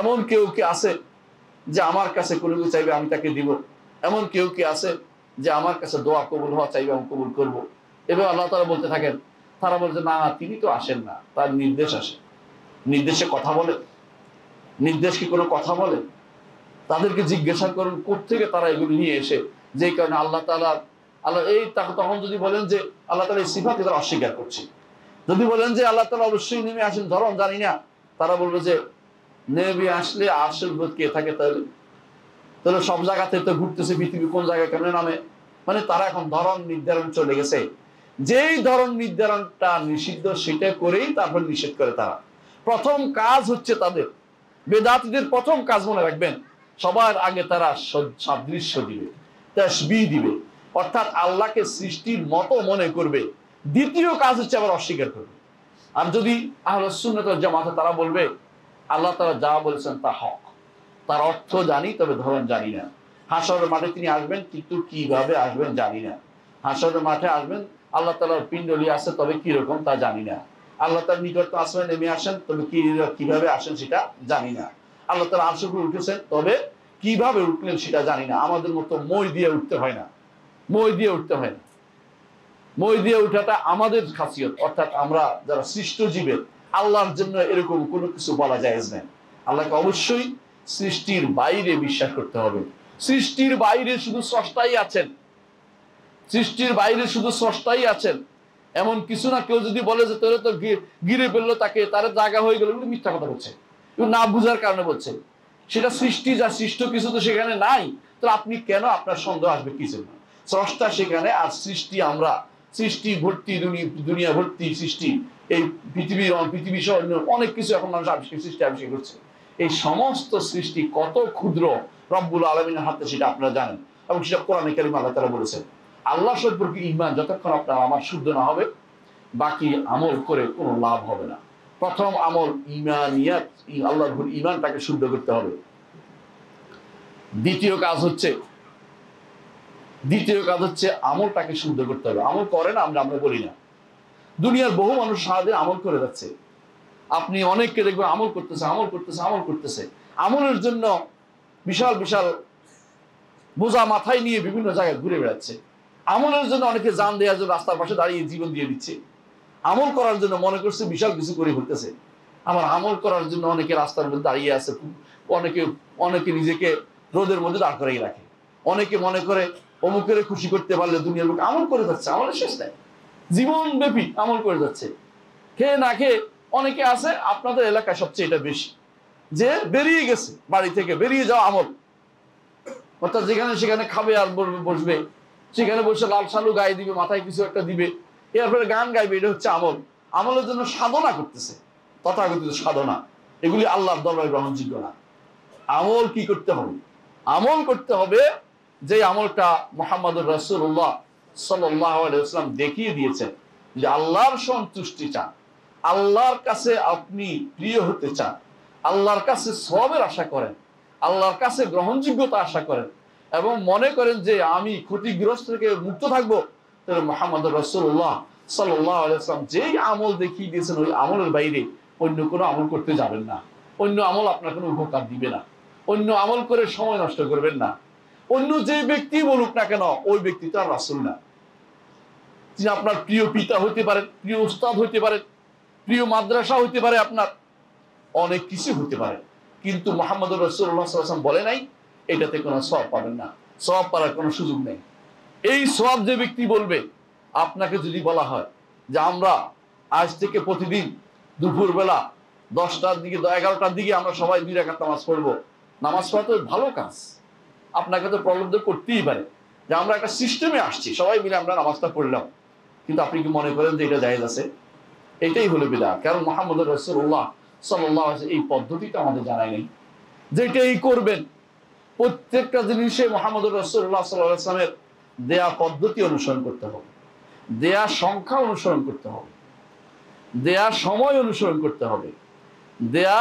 এমন কেউ কি আছে যে আমার কাছে কোনো কিছু চাইবে, আমি তাকে দিব। এমন কেউ কি আছে যে আমার কাছে দোয়া কবুল হওয়া চাইবে, আমি কবুল করবো। এবার আল্লাহ তাআলা বলতে থাকেন, তারা বলছে না তিনি তো আসেন না, তার নির্দেশ আসে। নির্দেশে কথা বলে? নির্দেশ কি কোনো কথা বলে? তাদেরকে জিজ্ঞাসা করুন কোত্থেকে তারা এগুলো নিয়ে এসে, যে কারণে আল্লাহ এই তখন যদি বলেন যে আল্লাহ তাআলা এই সিফাতকে তারা অস্বীকার করছে, যদি বলেন যে আল্লাহ তাআলা অবশ্যই নেমে আসেন ধরন জানি না, তারা বলবে যে নেমে আসলে আরশের উপর কে থাকে? তাহলে সব জায়গাতে তো ঘুরতেছে, পৃথিবী কোন জায়গায় কেমন নামে? মানে তারা এখন ধরন নির্ধারণ চলে গেছে, যেই ধরন নির্ধারণটা নিষিদ্ধ সেটা করেই তারপর নিষেধ করে তারা। প্রথম কাজ হচ্ছে তাদের, বেদাতীদের প্রথম কাজ মনে রাখবেন, সবার আগে তারা সাদৃশ্য দিবে, তাসবিহ দিবে, অর্থাৎ আল্লাহকে সৃষ্টির মতো মনে করবে। দ্বিতীয় কাজ হচ্ছে আবার অস্বীকার করবে। আর যদি আহলুস সুন্নাত ওয়াল জামাত, তারা বলবে আল্লাহ তাআলা যা বলেছেন তা হক, তার অর্থ জানি তবে ধরন জানি না। হাসরের মাঠে তিনি আসবেন, কিন্তু কিভাবে আসবেন জানি না। হাসরের মাঠে আসবেন, আল্লাহ তাআলার পিণ্ডলি আছে, তবে কি রকম তা জানি না। আল্লাহ তাআলা নিকটতম আসমানে নেমে আসেন, তবে কিভাবে আসেন সেটা জানি না। আল্লাহ তাআলা আরশের উপরে উঠেছেন, তবে কিভাবে উঠলেন সেটা জানি না। আমাদের মতো মই দিয়ে উঠতে হয় না, মই দিয়ে উঠতে হয় না। মই দিয়ে উঠাটা আমাদের খাসিয়ত, অর্থাৎ আমরা যারা সৃষ্ট জীবের, আল্লাহর জন্য এরকম কোনো কিছু বলা জায়েজ নেই। আল্লাহকে অবশ্যই সৃষ্টির বাইরে বিশ্বাস করতে হবে। সৃষ্টির বাইরে শুধু স্রষ্টাই আছেন, সৃষ্টির বাইরে শুধু স্রষ্টাই আছেন। এমন কিছু না, কেউ যদি বলে যে তোরে তো গিরে ফেললো, তাকে তার জায়গা হয়ে গেল, মিথ্যা কথা বলছে, না বুঝার কারণে বলছে। সেটা সৃষ্টি, যা সৃষ্ট কিছু তো সেখানে নাই, তো আপনি কেন, আপনার সন্দেহ আসবে কি জন্য? স্রষ্টা সেখানে, আর সৃষ্টি আমরা, সৃষ্টি ভর্তি, দুনিয়া ভর্তি সৃষ্টি। এই পৃথিবী সহ অনেক কিছু এখন মানুষ সৃষ্টি আবিষ্কার করছে। এই সমস্ত সৃষ্টি কত ক্ষুদ্র রব্বুল আলামিনের হাতে, সেটা আপনারা জানেন, এবং সেটা কোরআনে কারিমে আল্লাহ তাআলা বলেছেন। আল্লাহ সম্পর্কে ঈমান যতক্ষণ আপনার আমার শুদ্ধ না হবে, বাকি আমল করে কোনো লাভ হবে না। প্রথম আমল ঈমানিয়াত, আল্লাহর উপর ঈমানটাকে শুদ্ধ করতে হবে। দ্বিতীয় কাজ হচ্ছে আমলটাকে শুদ্ধ করতে হবে। আমল করে না, আমরা বলি না। দুনিয়ার বহু মানুষ সারাদিন আমল করে যাচ্ছে। আপনি অনেককে দেখবেন আমল করতেছে। আমলের জন্য বিশাল বিশাল বোঝা মাথায় নিয়ে বিভিন্ন জায়গায় ঘুরে বেড়াচ্ছে। আমলের জন্য অনেকে জান দেওয়ার জন্য রাস্তার পাশে দাঁড়িয়ে জীবন দিয়ে দিচ্ছে। আমল করার জন্য মনে করছে বিশাল কিছু করে ফেলতেছে। আমার আমল করার জন্য অনেকে রাস্তার মধ্যে দাঁড়িয়ে আছে, অনেকে নিজেকে রোদের মধ্যে দাঁড় করিয়ে রাখে। অনেকে মনে করে অমুকের খুশি করতে পারলে দুনিয়ার লোক আমল করে যাচ্ছে, আমলের শেষ নাই, জীবন ব্যাপী আমল করে যাচ্ছে। খেয়ে না খেয়ে অনেকে আছে, আপনাদের এলাকায় সবচেয়ে এটা বেশি, যে বেরিয়ে গেছে বাড়ি থেকে, বেরিয়ে যাওয়া আমল। অর্থাৎ যেখানে সেখানে খাবে আর বসবে, সেখানে বসে লাল সালু গায়ে দিবে, মাথায় কিছু একটা দিবে, এরপরে গান গাইবে। এটা হচ্ছে আমল। আমলের জন্য সাধনা করতেছে, তথাকথিত সাধনা। এগুলি আল্লাহর দরবারে গ্রহণযোগ্য না। আমল কি করতে হবে? আমল করতে হবে যে আমলটা মুহাম্মদুর রাসূলুল্লাহ সাল্লাল্লাহু আলাইহি ওয়াসাল্লাম দেখিয়ে দিয়েছেন, যে আল্লাহর সন্তুষ্টি চান, আল্লাহর কাছে আপনি প্রিয় হতে চান, আল্লাহর কাছে সওয়াবের আশা করেন, আল্লাহর কাছে গ্রহণযোগ্যতা আশা করেন, এবং মনে করেন যে আমি ক্ষতিগ্রস্ত থেকে মুক্ত থাকবো, তাহলে মুহাম্মদুর রাসূলুল্লাহ সাল্লাল্লাহু আলাইহি ওয়াসাল্লাম যেই আমল দেখিয়ে দিয়েছেন, ওই আমলের বাইরে অন্য কোনো আমল করতে যাবেন না। অন্য আমল আপনার কোনো উপকার দিবে না। অন্য আমল করে সময় নষ্ট করবেন না। অন্য যে ব্যক্তি বলুক না কেন, ওই ব্যক্তি তো আর রাসূল না। তিনি আপনার প্রিয় পিতা হইতে পারেন, প্রিয় উস্তাদ হইতে পারেন, প্রিয় মাদ্রাসা হইতে পারে, আপনার অনেক কিছু হইতে পারে, কিন্তু মুহাম্মদুর রাসূলুল্লাহ সাল্লাল্লাহু আলাইহি ওয়াসাল্লাম বলে নাই এটাতে কোনো সওয়াব পাবেন না, সওয়াব পাওয়ার কোনো সুযোগ নেই। এই সওয়াব যে ব্যক্তি বলবে, আপনাকে যদি বলা হয় যে আমরা আজ থেকে প্রতিদিন দুপুরবেলা 10টার দিকে 11টার দিকে আমরা সবাই 2 রাকাত নামাজ পড়বো, নামাজ পড়া তো ভালো কাজ, আপনাকে তো প্রলব্ধ করতেই পারে যে আমরা একটা সিস্টেমে আসছি, সবাই মিলে আমরা নামাজটা পড়লাম, কিন্তু আপনি কি মনে করেন যে এটা জায়েজ আছে? এটাই হলো বিদআত। কারণ মুহাম্মদুর রাসূলুল্লাহ সাল্লাল্লাহু আলাইহি ওয়াসাল্লাম এই পদ্ধতিটা আমাদের জানাই নেই, যেটাই করবেন প্রত্যেকটা জিনিসে মুহাম্মদুর রাসূলুল্লাহ সাল্লাল্লাহু আলাইহি ওয়াসাল্লামের দেয়া পদ্ধতি অনুসরণ করতে হবে, দেয়া সংখ্যা অনুসরণ করতে হবে, দেয়া সময় অনুসরণ করতে হবে, দেয়া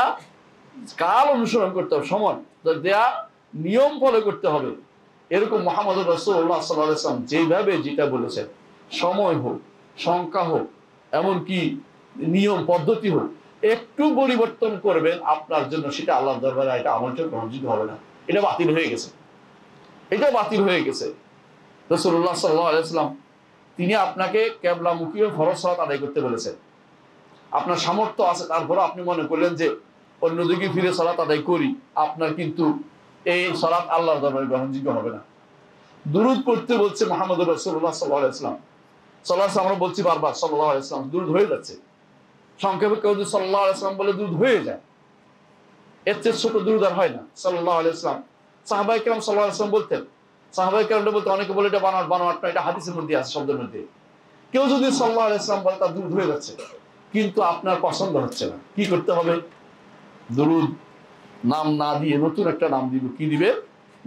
কাল অনুসরণ করতে হবে, সময় দেয়া নিয়ম ফলো করতে হবে। এরকম মুহাম্মদুর রাসূলুল্লাহ সাল্লাল্লাহু আলাইহি ওয়াসাল্লাম যেভাবে যেটা বলেছেন, সময় হোক, সংখ্যা হোক, এমনকি নিয়ম পদ্ধতি হোক, একটু পরিবর্তন করবেন আপনার জন্য সেটা আল্লাহর দরবারে এটা আমলটা গ্রহণযোগ্য হবে না, এটা বাতিল হয়ে গেছে, এটা বাতিল হয়ে গেছে। রাসূলুল্লাহ সাল্লাল্লাহু আলাইহি ওয়াসাল্লাম তিনি আপনাকে কিবলামুখী ফরজ সালাত আদায় করতে বলেছেন। আপনার সামর্থ্য আছে, তারপরে আপনি মনে করলেন যে অন্যদিকে ফিরে সালাত আদায় করি, আপনার কিন্তু এই সালাত আল্লাহর দরবারে গ্রহণযোগ্য হবে না। দুরূদ পড়তে বলছে মুহাম্মদুর রাসূলুল্লাহ সাল্লাল্লাহু আলাইহি ওয়াসাল্লাম, আমরা বলছি বারবার সাল্লাল্লাহু আলাইহি ওয়াসাল্লাম, দুরূদ হয়ে যাচ্ছে, সংক্ষেপে কেউ যদি সাল্লাল্লাহু আলাইহি ওয়াসাল্লাম বলে দুরূদ হয়ে যায়, এর চেয়ে ছোট দুরূদ আর হয় না। সাল্লাল্লাহু আলাইহি ওয়াসাল্লাম, সাহাবায়ে কেরাম সাল্লাল্লাহু আলাইহি ওয়াসাল্লাম বলতেন, সাহাবায়ে কেরামরা বলতে, অনেকে বলে এটা বানোয়াট না, এটা হাদিসের মধ্যে আছে, শব্দের মধ্যে। কেউ যদি সাল্লাল্লাহু আলাইহি ওয়াসাল্লাম বলে তার দুরূদ হয়ে যাচ্ছে, কিন্তু আপনার পছন্দ হচ্ছে না, কি করতে হবে? দুরূদ নাম না দিয়ে নতুন একটা নাম দিব, কি দিবে?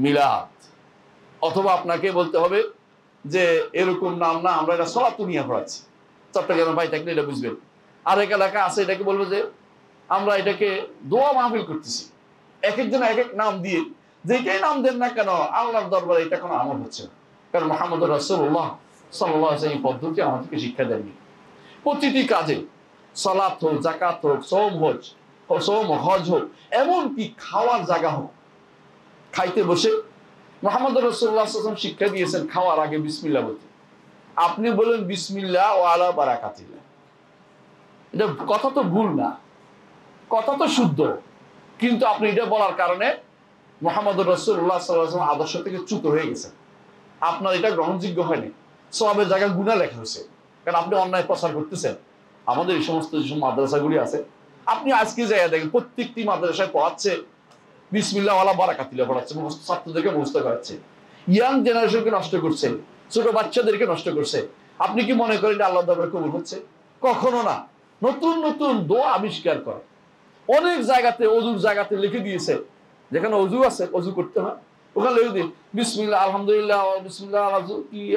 মিলাদ। অথবা আপনাকে বলতে হবে যে এরকম নাম না, আমরা এটা সলাতুনিয়া পড়াচ্ছি, চট্টগ্রাম ভাই থাকলে এটা বুঝবেন। আরেক এলাকা আছে, এটাকে বলবো যে আমরা এটাকে দোয়া মাহফিল করতেছি, এক একজন এক এক নাম দিয়ে, যেটাই নাম দেন না কেন আল্লাহর দরবারে এটা কোনো আমল হচ্ছে না। কারণ মুহাম্মদুর রাসূলুল্লাহ সাল্লাল্লাহু আলাইহি ওয়াসাল্লাম এই পদ্ধতি আমাদেরকে শিক্ষা দেননি। প্রতিটি কাজে, সালাত হোক, যাকাত হোক, সোম হজ হোক, এমনকি খাওয়ার জায়গা হোক, খাইতে বসে মুহাম্মদুর রাসূলুল্লাহ সাল্লাল্লাহু আলাইহি ওয়াসাল্লাম শিক্ষা দিয়েছেন খাওয়ার আগে বিসমিল্লাহ বলতে। আপনি বলেন বিসমিল্লাহ ওয়া আলা বারাকাতিল্লাহ, এটা কথা তো ভুল না, কথা তো শুদ্ধ, কিন্তু আপনি এটা বলার কারণে মুহাম্মদুর রাসূলুল্লাহ সাল্লাল্লাহু আলাইহি ওয়াসাল্লাম আদর্শ থেকে চ্যুত হয়ে গেছেন, আপনার এটা গ্রহণযোগ্য হয়নি, সওয়াবের জায়গায় গুনাহ লেখা হয়েছে, কারণ আপনি অন্যায় প্রচার করতেছেন। আমাদের এই সমস্ত যেসব মাদ্রাসাগুলি আছে, আপনি আজকে যাইয়া দেখেন প্রত্যেকটি মাদ্রাসায় পড়াচ্ছে বিসমিল্লাহ ওয়ালা বারাকাতিল্লাহ পড়াচ্ছে, ছাত্রদেরকে মুখস্থ করাচ্ছে, ইয়াং জেনারেশনকে নষ্ট করছে, ছোট বাচ্চাদেরকে নষ্ট করছে। আপনি কি মনে করেন আল্লাহর দরবারে কবুল হচ্ছে? কখনো না। নতুন নতুন দোয়া আবিষ্কার করে অনেক জায়গাতে, অজুর জায়গাতে লিখে দিয়েছে, যেখানে অজু আছে, অজু করতে হয়, ওখানে লিখে দিন বিসমিল্লাহ আলহামদুলিল্লাহ বিসমিল্লাহ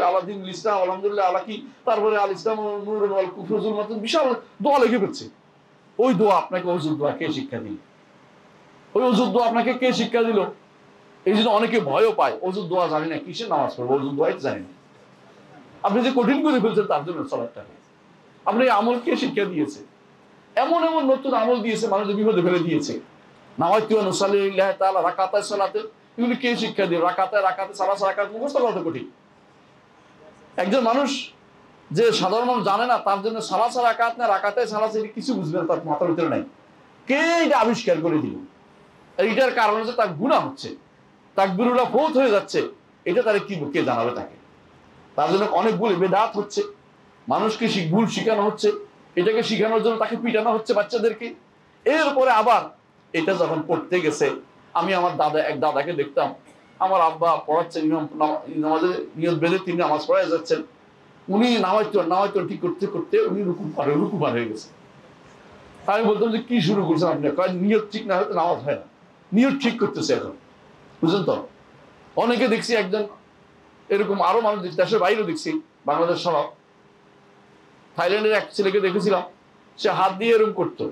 আলাদিন ইসলাম আলহামদুলিল্লাহ আলা কি, তারপরে আল ইসলাম নূরুল ওয়াল কুফরুল মতন বিশাল দোয়া লিখে ফেলছে। ওই দোয়া আপনাকে অজুর দোয়া কে শিক্ষা দিল? ওই অজুর দোয়া আপনাকে কে শিক্ষা দিল? এই জন্য অনেকে ভয়ও পায়, অজুর দোয়া জানি না, কিসের নামাজ পড়বো, অজুর দোয়াই জানি না। আপনি যে কঠিন করে ফেলছেন তার জন্য সালাতটাকে, আপনি আমল কে শিক্ষা দিয়েছে? এমন এমন নতুন আমল দিয়েছে, মানুষের বিপদে ফেলে দিয়েছে। নাওয়াইতু আন উসাল্লি লিল্লাহি তাআলা রাকাতায় সালাতে, এগুলি কে শিক্ষা দিল? রাকাতায় সালাস রাকাত মুখস্থ করা তো কঠিন। একজন মানুষ যে সাধারণ মানুষ জানে না, তার জন্য সালাস রাকাত না রাকাতায় সালাস, এটা কিছু বুঝবে না, তার মাথার ভিতরে নাই। কে এটা আবিষ্কার করে দিল? এইটার কারণ হচ্ছে তার গুনাহ হচ্ছে, তাকবীরুল্লাহ ফৌত হয়ে যাচ্ছে, এটা তারে কি কে জানাবে তাকে? তার জন্য অনেক ভুল বেদাত হচ্ছে, মানুষকে ভুল শিখানো হচ্ছে, এটাকে শিখানোর জন্য তাকে পিটানো হচ্ছে বাচ্চাদেরকে। এরপরে আবার এটা যখন পড়তে গেছে, আমি আমার এক দাদাকে দেখতাম, আমার আব্বা পড়াচ্ছেন, নামাজের নিয়ত বেঁধে তিনি নামাজ পড়ায় যাচ্ছেন, উনি নামাজ ঠিক করতে করতে উনি রুকু পার হয়ে গেছে। আমি বলতাম যে কি শুরু করছেন আপনি? নিয়ত ঠিক না হয়তো নামাজ হয় না, নিয়ত ঠিক করতেছে এখন, বুঝলেন তো? অনেকে দেখছি, একজন এরকম আরো মানুষ দেশের বাইরেও দেখছি, বাংলাদেশ সহ থাইল্যান্ডের এক ছেলেকে দেখেছিলাম, সে হাত দিয়ে এরকম করতো,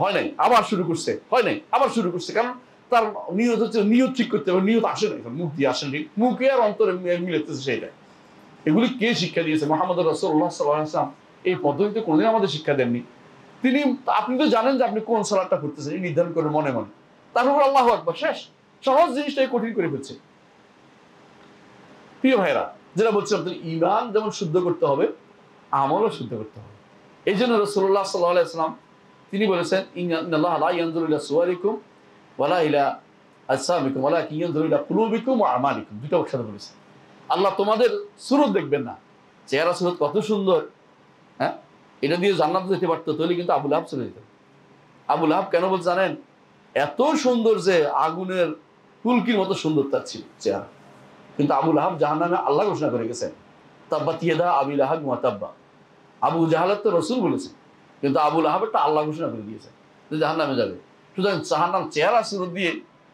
হয় নাই, আবার শুরু করছে, হয় নাই, আবার শুরু করছে, কারণ তার নিয়ত হচ্ছে নিয়ত ঠিক করতে হবে, নিয়ত আসে না, মুখ দিয়ে আসেন, মুখে আর অন্তরে মিলেতেছে সেটা। এগুলি কে শিক্ষা দিয়েছে? মুহাম্মদ রাসূলুল্লাহ সাল্লাল্লাহু আলাইহি ওয়াসাল্লাম এই পদ্ধতিতে কোনোদিন আমাদের শিক্ষা দেননি। তিনি, আপনি তো জানেন যে আপনি কোন সালাতটা পড়তেছেন, এই নির্ধারণ করে মনে মনে, তারপর আল্লাহু আকবার, শেষ। সহজ জিনিসটাকে কঠিন করে ফেলছে। প্রিয় ভাইরা, যেটা বলছিলাম, ঈমান যেমন শুদ্ধ করতে হবে, আমলও শুদ্ধ করতে হবে। এই জন্য রাসূলুল্লাহ সাল্লাল্লাহু আলাইহি ওয়াসাল্লাম তিনি বলেছেন, ইন্নাল্লাহা লা ইয়ানজুরু ইলা সুওয়ারিকুম ওয়ালা ইলা আজসামিকুম ওয়ালাকিন ইয়ানজুরু ইলা কুলুবিকুম ওয়া আমালিকুম। দুটো একসাথে বলেছেন। আল্লাহ তোমাদের সুরত দেখবেন না, চেহারা সুরত কত সুন্দর, হ্যাঁ, এটা দিয়ে জান্নাতে যেতে পারতো, তাহলে কিন্তু আবু লাহাব চলে যেত। আবু লাহাব কেন বলতে জানেন? এত সুন্দর যে আগুনের ফুলকির মতো সুন্দর তার ছিল চেহারা। কিন্তু আবু লাহাব জাহান্নামে আল্লাহ ঘোষণা করে গেছেন, তাব্বাত ইয়াদা আবি লাহাব ওয়া তাব্বা। আবু জাহালের তো রসুল বলেছেন, কিন্তু আবু লাহাবেরটা আল্লাহ ঘোষণা করে দিয়েছেন যে জাহান্নামে যাবে। সুতরাং জাহান্নাম চেহারা সুরত দিয়ে,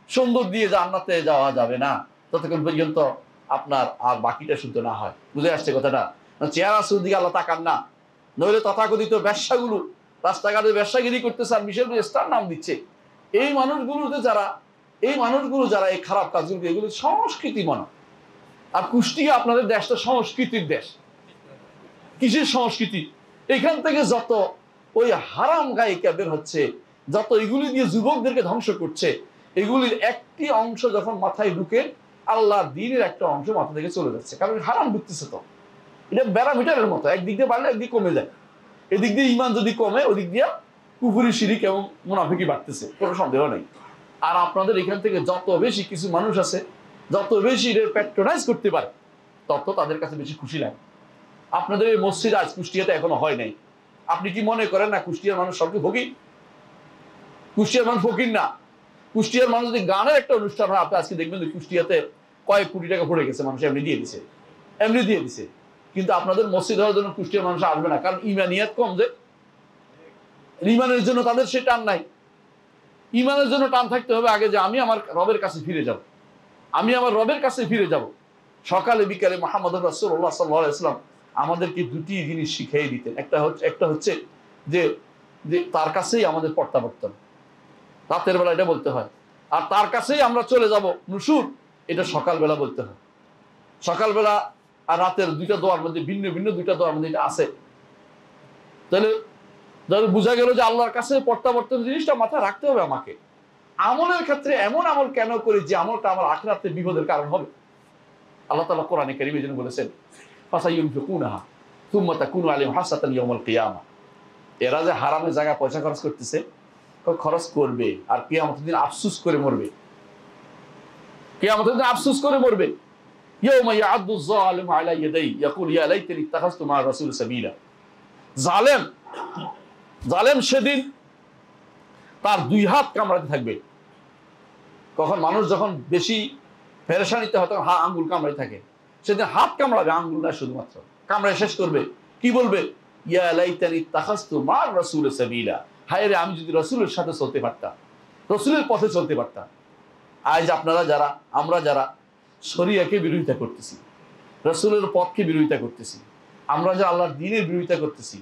সুন্দর দিয়ে জান্নাতে যাওয়া যাবে না ততক্ষণ পর্যন্ত আপনার আর বাকিটা শুদ্ধ না হয়। বুঝে আসছে কথাটা? চেহারা সুরত দিকে আল্লাহ তাকান না। নইলে তথাকথিত ব্যবসাগুলো, রাস্তাঘাটে ব্যবসাগিরি করতেছে আর মিশেল স্টার নাম দিচ্ছে, এই মানুষগুলো যারা এই খারাপ কাজগুলো, এগুলো সংস্কৃতি মনে। আর কুষ্টিয়া আপনাদের দেশটা সংস্কৃতির দেশ। কিসের সংস্কৃতি? এখান থেকে যত ওই হারাম গায়িকা বের হচ্ছে, যত এগুলি দিয়ে যুবকদেরকে ধ্বংস করছে, এগুলির একটি অংশ যখন মাথায় ঢুকে, আল্লাহর দ্বীনের একটা অংশ মাথা থেকে চলে যাচ্ছে। কারণ হারাম ঢুকতেছে, তো এটা ব্যারামিটারের মতো, একদিক দিয়ে বাড়লে একদিক কমে যায়। এদিক দিয়ে ইমান যদি কমে, ওদিক দিয়ে কুফরি, শিরিক এবং মুনাফিকি বাড়তেছে, কোনো সন্দেহ নেই। আর আপনাদের এখান থেকে যত বেশি কিছু মানুষ আছে, যত বেশি প্যাট্রোনাইজ করতে পারে, তত তাদের কাছে বেশি খুশি লাগে। আপনাদের এই মসজিদ আজ কুষ্টিয়াতে এখনো হয় নাই। আপনি কি মনে করেন না কুষ্টিয়ার মানুষ সবকে ফকির? কুষ্টিয়ার মানুষ ফকির না। কুষ্টিয়ার মানুষ যদি গানের একটা অনুষ্ঠান হয়, আপনি আজকে দেখবেন যে কুষ্টিয়াতে কয়েক কোটি টাকা পড়ে গেছে, মানুষ এমনি দিয়ে দিছে। কিন্তু আপনাদের মসজিদ হওয়ার জন্য কুষ্টিয়ার মানুষ আসবে না, কারণ ইমানিয়াত কম। যে ইমানের জন্য তাদের সে টান নাই। ইমানের জন্য টান থাকতে হবে আগে, যে আমি আমার রবের কাছে ফিরে যাব। সকালে বিকালে মুহাম্মদ রাসূলুল্লাহ সাল্লাল্লাহু আলাইহি ওয়াসাল্লাম আমাদেরকে দুটি জিনিস শিখিয়ে দিতেন। একটা হচ্ছে যে তার কাছেই আমাদের প্রত্যাবর্তন, রাতের বেলা এটা বলতে হয়। আর তার কাছেই আমরা চলে যাব নুশুর, এটা সকালবেলা বলতে হয়। সকালবেলা আর রাতের দুইটা দোয়ার মধ্যে, ভিন্ন ভিন্ন দুইটা দোয়ার মধ্যে এটা আছে। তাহলে বোঝা গেল যে আল্লাহর কাছে প্রত্যাবর্তন জিনিসটা মাথায় রাখতে হবে আমাকে। আমলের ক্ষেত্রে এমন আমল কেন করি যে আমলটা আমার আখিরাতে বিপদের কারণ হবে? আল্লাহ তাআলা কোরআনে কারীমে যেন বলেছেন, ফাসায়ুনফিকুনাহা সুম্মা তাকুনু আলাইহিম হাসাতান ইয়াউমাল কিয়ামা। এরা যে হারামে জায়গা পয়সা খরচ করতেছে, খরচ করবে আর কিয়ামতের দিন আফসোস করে মরবে। কিয়ামতের দিন আফসোস করে মরবে। ইয়াউমা ইয়াআদ্দু যালিমু আলা ইয়াদাই ইয়াকুল ইয়া লাইতানি ইত্তাখাযতু মা রাসূল সাবিলা। জালেম সেদিন তার দুই হাত কামড়াতে থাকবে। কখন মানুষ যখন বেশি পেরেশানিতে হয়, তখন আঙ্গুল কামড়াতে থাকে। সেদিন হাত কামড়াবে, আঙ্গুল না, শুধুমাত্র কামড়ায় শেষ করবে। কি বলবে? ইয়া লাইতানি ইত্তাখাযতু মা রাসূল সাবিলা। হায় রে, আমি যদি রাসূলের সাথে চলতে পারতাম, রাসূলের পথে চলতে পারতাম। আজ আমরা যারা শরিয়াকে বিরোধিতা করতেছি, রাসূলের পথকে বিরোধিতা করতেছি, আমরা যারা আল্লাহর দ্বীনের বিরোধিতা করতেছি,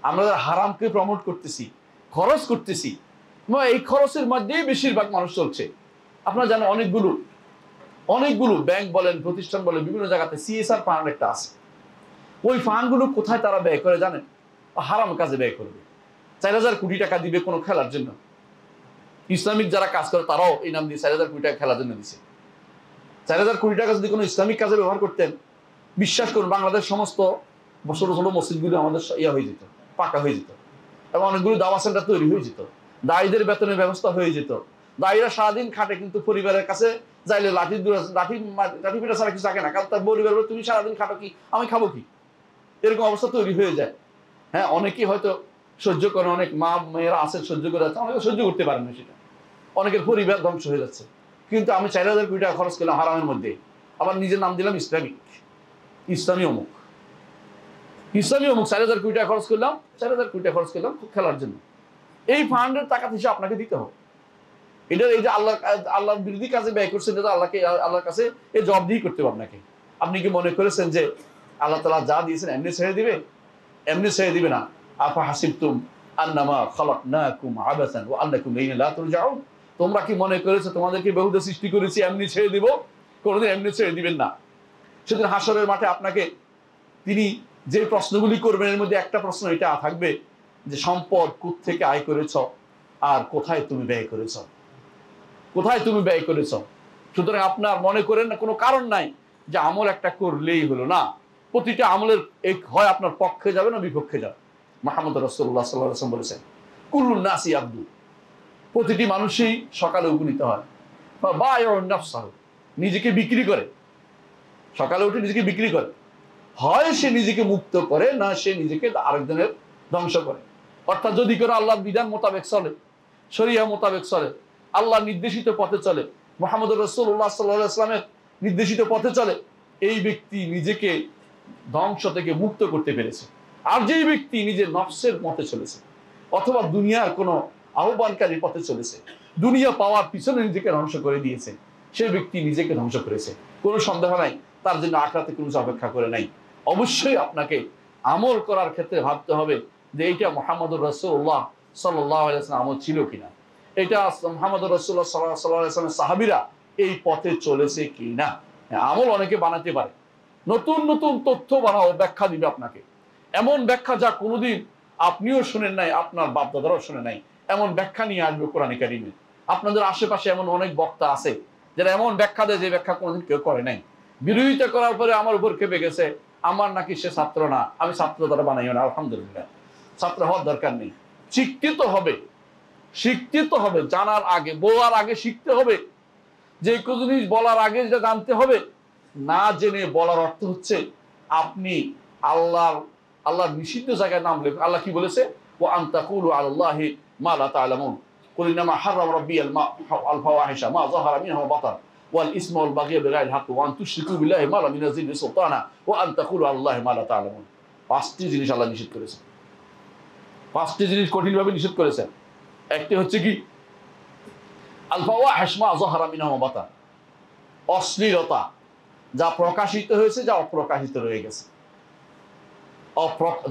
আমরা যারা হারামকে প্রমোট করতেছি, খরচ করতেছি, এই খরচের মধ্যেই বেশিরভাগ মানুষ চলছে। আপনারা জানেন অনেকগুলো ব্যাংক বলেন, প্রতিষ্ঠান বলেন, বিভিন্ন জায়গাতে CSR ফান্ড একটা আছে। ওই ফান্ডগুলো কোথায় তারা ব্যয় করে জানেন? হারাম কাজে ব্যয় করবে। 4000 কোটি টাকা দিবে কোনো খেলার জন্য। ইসলামিক যারা কাজ করে তারাও এই নাম দিয়ে 4000 কোটি টাকা খেলার জন্য দিছে। 4000 কোটি টাকা যদি কোনো ইসলামিক কাজে ব্যবহার করতেন, বিশ্বাস করুন, বাংলাদেশ সমস্ত ছোট ছোট মসজিদগুলো আমাদের হয়ে যেত, পাকা হয়ে যেত, এবং অনেকগুলো দাওয়া সেন্টার তৈরি হয়ে যেত, দায়ীদের বেতনের ব্যবস্থা হয়ে যেত। দায়ীরা সারাদিন খাটে, কিন্তু পরিবারের কাছে যাইলে লাঠি পেটা ছাড়া কিছু থাকে না। কারণ তার পরিবার, তুমি সারাদিন খাটো, কি আমি খাবো কি, এরকম অবস্থা তৈরি হয়ে যায়। হ্যাঁ, অনেকেই হয়তো সহ্য করে, অনেক মা মেয়েরা আছে সহ্য করে যাচ্ছে, অনেকে সহ্য করতে পারেন না, সেটা অনেকের পরিবার ধ্বংস হয়ে যাচ্ছে। কিন্তু আমি 4000 কোটি টাকা খরচ করলাম হারামের মধ্যে, আবার নিজের নাম দিলাম ইসলামী অমুক 4000 কোটি টাকা খরচ করলাম, 4000 কোটি টাকা খরচ করলাম খেলার জন্য। এই ফান্ডের টাকা হিসেবে আপনাকে দিতে হবে। এটা এই যে আল্লাহর বিরোধী কাজে ব্যয় করছেন, এটা আল্লাহর কাছে এই জবাবদিহি করতে হবে আপনাকে। আপনি কি মনে করেছেন যে আল্লাহ তাআলা যা দিয়েছেন এমনি ছেড়ে দিবে? এমনি ছেড়ে দিবে না। আফা হাসিবতুম আন্নামা খালাকনাকুম আবাসান ওয়া আন্নাকুম ইলাইনা লা তুরজাউন। তোমরা কি মনে করেছো তোমাদেরকে বেহুদা সৃষ্টি করেছি, এমনি ছেড়ে দিব? কোনোদিন এমনি ছেড়ে দিবেন না। সেদিন হাসরের মাঠে আপনাকে তিনি যে প্রশ্নগুলি করবেন, এর মধ্যে একটা প্রশ্ন এটা থাকবে যে সম্পদ কোত্থেকে আয় করেছ আর কোথায় তুমি ব্যয় করেছ, কোথায় তুমি ব্যয় করেছ। সুতরাং আপনার মনে করেন না কোনো কারণ নাই যে আমল একটা করলেই হলো না, প্রতিটা আমলের এক হয় আপনার পক্ষে যাবে না বিপক্ষে যাবে। মুহাম্মদ রাসূলুল্লাহ সাল্লাল্লাহু আলাইহি ওয়াসাল্লাম বলেছেন কুল্লুন নাসি আব্দু, প্রতিটি মানুষই সকালে উপনীত হয় বায়উন নাফসাহু, নিজেকে বিক্রি করে, সকালে উঠে নিজেকে বিক্রি করে, হয় সে নিজেকে মুক্ত করে না সে নিজেকে আরেকজনের ধ্বংস করে। অর্থাৎ যদি করে আল্লাহর বিধান মোতাবেক চলে, শরিয়া মোতাবেক চলে, আল্লাহর নির্দেশিত পথে চলে, মুহাম্মদ রাসূলুল্লাহ সাল্লাল্লাহু আলাইহি ওয়াসাল্লামের নির্দেশিত পথে চলে, এই ব্যক্তি নিজেকে ধ্বংস থেকে মুক্ত করতে পেরেছে। আর যেই ব্যক্তি নিজের নফসের পথে চলেছে অথবা দুনিয়ার কোনো আহ্বানকারীর পথে চলেছে, দুনিয়া পাওয়ার পিছনে নিজেকে ধ্বংস করে দিয়েছে, সেই ব্যক্তি নিজেকে ধ্বংস করেছে। কোনো সন্দেহ নাই তার জন্য আখিরাতে কোনো অপেক্ষা করে নাই। অবশ্যই আপনাকে আমল করার ক্ষেত্রে ভাবতে হবে যে এইটা মুহাম্মদুর রাসূলুল্লাহ সাল্লাল্লাহু আলাইহি ওয়াসাল্লাম আমল ছিল কিনা, এটা মুহাম্মদুর রাসূলুল্লাহ সাল্লাল্লাহু আলাইহি ওয়াসাল্লামের সাহাবীরা এই পথে চলেছে কিনা। আমল অনেকে বানাতে পারে, নতুন নতুন তথ্য বানাও, ব্যাখ্যা দিবে আপনাকে, এমন ব্যাখ্যা যা কোনোদিন আপনিও শুনেন নাই, আপনার বাপদাদারাও শুনে নাই, এমন ব্যাখ্যা নিয়ে আসবে কোরআনে কারিমে। আপনাদের আশেপাশে এমন অনেক বক্তা আছে যারা এমন ব্যাখ্যা দেয় যে ব্যাখ্যা কোনোদিন কেউ করে নাই। বিরোধিতা করার পরে আমার উপর খেপে গেছে, আমার নাকি সে ছাত্র না, আমি ছাত্র দ্বারা বানাইও না। আলহামদুলিল্লাহ, ছাত্র হওয়ার দরকার নেই, শিখতে তো হবে, শিখতে তো হবে, জানার আগে বলার আগে শিখতে হবে। যে কোনো জিনিস বলার আগে যেটা জানতে হবে, না জেনে বলার অর্থ হচ্ছে আপনি আল্লাহর নিষিদ্ধ জায়গায় নাম লেখ। আল্লাহ কি বলেছে, ওয়া আন তাকুলু আলাল্লাহি মা লা তা'লামুন কুল ইন্নামা হারাম রাব্বি আল ফাওয়াহিশা মা যাহারা মিনহা ওয়া বাতান ওয়াল ইসমা ওয়াল বাগিয়া বিগাইরিল হাক্ক ওয়া আন তুশরিকু বিল্লাহি মা লাম ইউনাজ্জিল বিহি সুলতানা ওয়া আন তাকুলু আলাল্লাহি মা লা তা'লামুন। পাঁচটি জিনিস আল্লাহ নিষেধ করেছেন, পাঁচটি জিনিস কঠিনভাবে নিষেধ করেছেন। একটি হচ্ছে কি আল ফাওয়াহিশ মা যাহারা মিনহা ওয়া বাতান, অশ্লীলতা, যা প্রকাশিত হয়েছে যা অপ্রকাশিত রয়ে গেছে।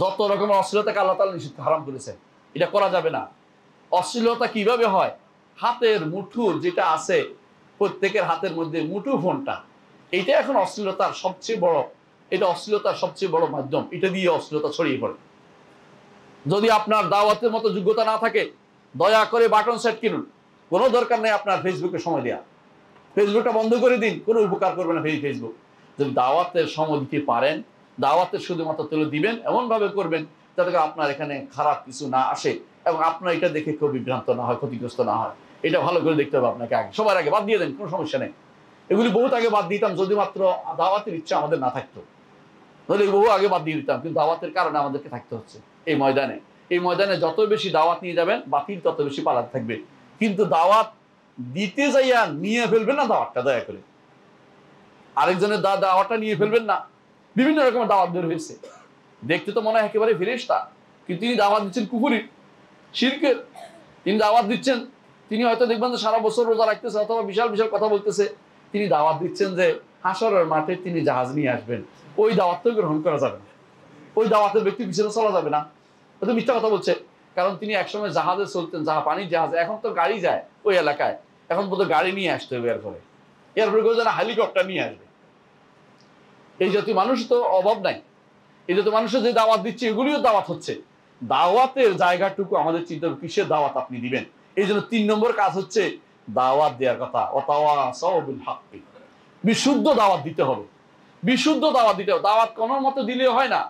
যত রকমের অশ্লীলতাকে আল্লাহ তাআলা নিষিদ্ধ হারাম করেছেন, এটা করা যাবে না। অশ্লীলতা কিভাবে হয়, হাতের মুঠোর যেটা আছে, প্রত্যেকের হাতের মধ্যে মুঠো ফোনটা, এটা এখন অশ্লীলতার সবচেয়ে বড়, এটা অশ্লীলতার সবচেয়ে বড় মাধ্যম, এটা দিয়ে অশ্লীলতা ছড়িয়ে পড়ে। যদি আপনার দাওয়াতের মতো যোগ্যতা না থাকে, দয়া করে বাটন সেট কিনুন, কোনো দরকার নেই আপনার ফেসবুকে সময় দেওয়া, ফেসবুকটা বন্ধ করে দিন, কোনো উপকার করবে না ফেসবুক। যদি দাওয়াতের সময় দিতে পারেন, দাওয়াতের শুধুমাত্র তুলে দিবেন, এমনভাবে করবেন যাতে আপনার এখানে খারাপ কিছু না আসে এবং আপনার এটা দেখে কেউ বিভ্রান্ত না হয়, ক্ষতিগ্রস্ত না হয়। এটা ভালো করে দেখতে হবে আপনাকে আগে, সবার আগে বাদ দিয়ে দেন, কোনো সমস্যা নেই। এগুলি বহুত আগে বাদ দিতাম যদি মাত্র দাওয়াতের ইচ্ছা আমাদের না থাকতো, তাহলে বহু আগে বাদ দিয়ে দিতাম, কিন্তু দাওয়াতের কারণে আমাদেরকে থাকতে হচ্ছে এই ময়দানে। এই ময়দানে যত বেশি দাওয়াত নিয়ে যাবেন, বাতিল তত বেশি পালাতে থাকবে। কিন্তু দাওয়াত দিতে যাইয়া নিয়ে ফেলবেন না দাওয়াতটা, দয়া করে আরেকজনের দাওয়াতটা নিয়ে ফেলবেন না। বিভিন্ন রকমের দাওয়াত বের হয়েছে, দেখতে তো মনে হয় একেবারে ফেরেশতা, কিন্তু তিনি দাওয়াত দিচ্ছেন কুফরির, শিরকের। তিনি দাওয়াত দিচ্ছেন, তিনি হয়তো দেখবেন যে সারা বছর রোজা রাখতেছে অথবা বিশাল বিশাল কথা বলতেছে, তিনি দাওয়াত দিচ্ছেন যে হাসরের মাঠে তিনি জাহাজ নিয়ে আসবেন। ওই দাওয়াত তো গ্রহণ করা যাবে না, ওই দাওয়াতের ব্যক্তি পিছনে চলা যাবে না, ও তো মিথ্যা কথা বলছে। কারণ তিনি একসময় জাহাজে চলতেন, পানির জাহাজে, এখন তো গাড়ি যায় ওই এলাকায়, এখন বোধহয় গাড়ি নিয়ে আসতে হবে, এরপরে কেউ যেন হেলিকপ্টার নিয়ে আসবে। এই জাতীয় মানুষ তো অভাব নাই, এই জাতীয় মানুষের যে দাওয়াত দিচ্ছে এগুলিও দাওয়াত হচ্ছে। দাওয়াতের জায়গাটুকু আমাদের চিন্তা, কিসের দাওয়াত আপনি দিবেন। এই জন্য 3 নম্বর কাজ হচ্ছে দাওয়াত দেওয়ার কথা, ওয়াতাওয়াসাউ বিল হাক্কি, বিশুদ্ধ দাওয়াত দিতে হবে, বিশুদ্ধ দাওয়াত দিতে হবে। দাওয়াত কোনো মতো দিলে হয় না,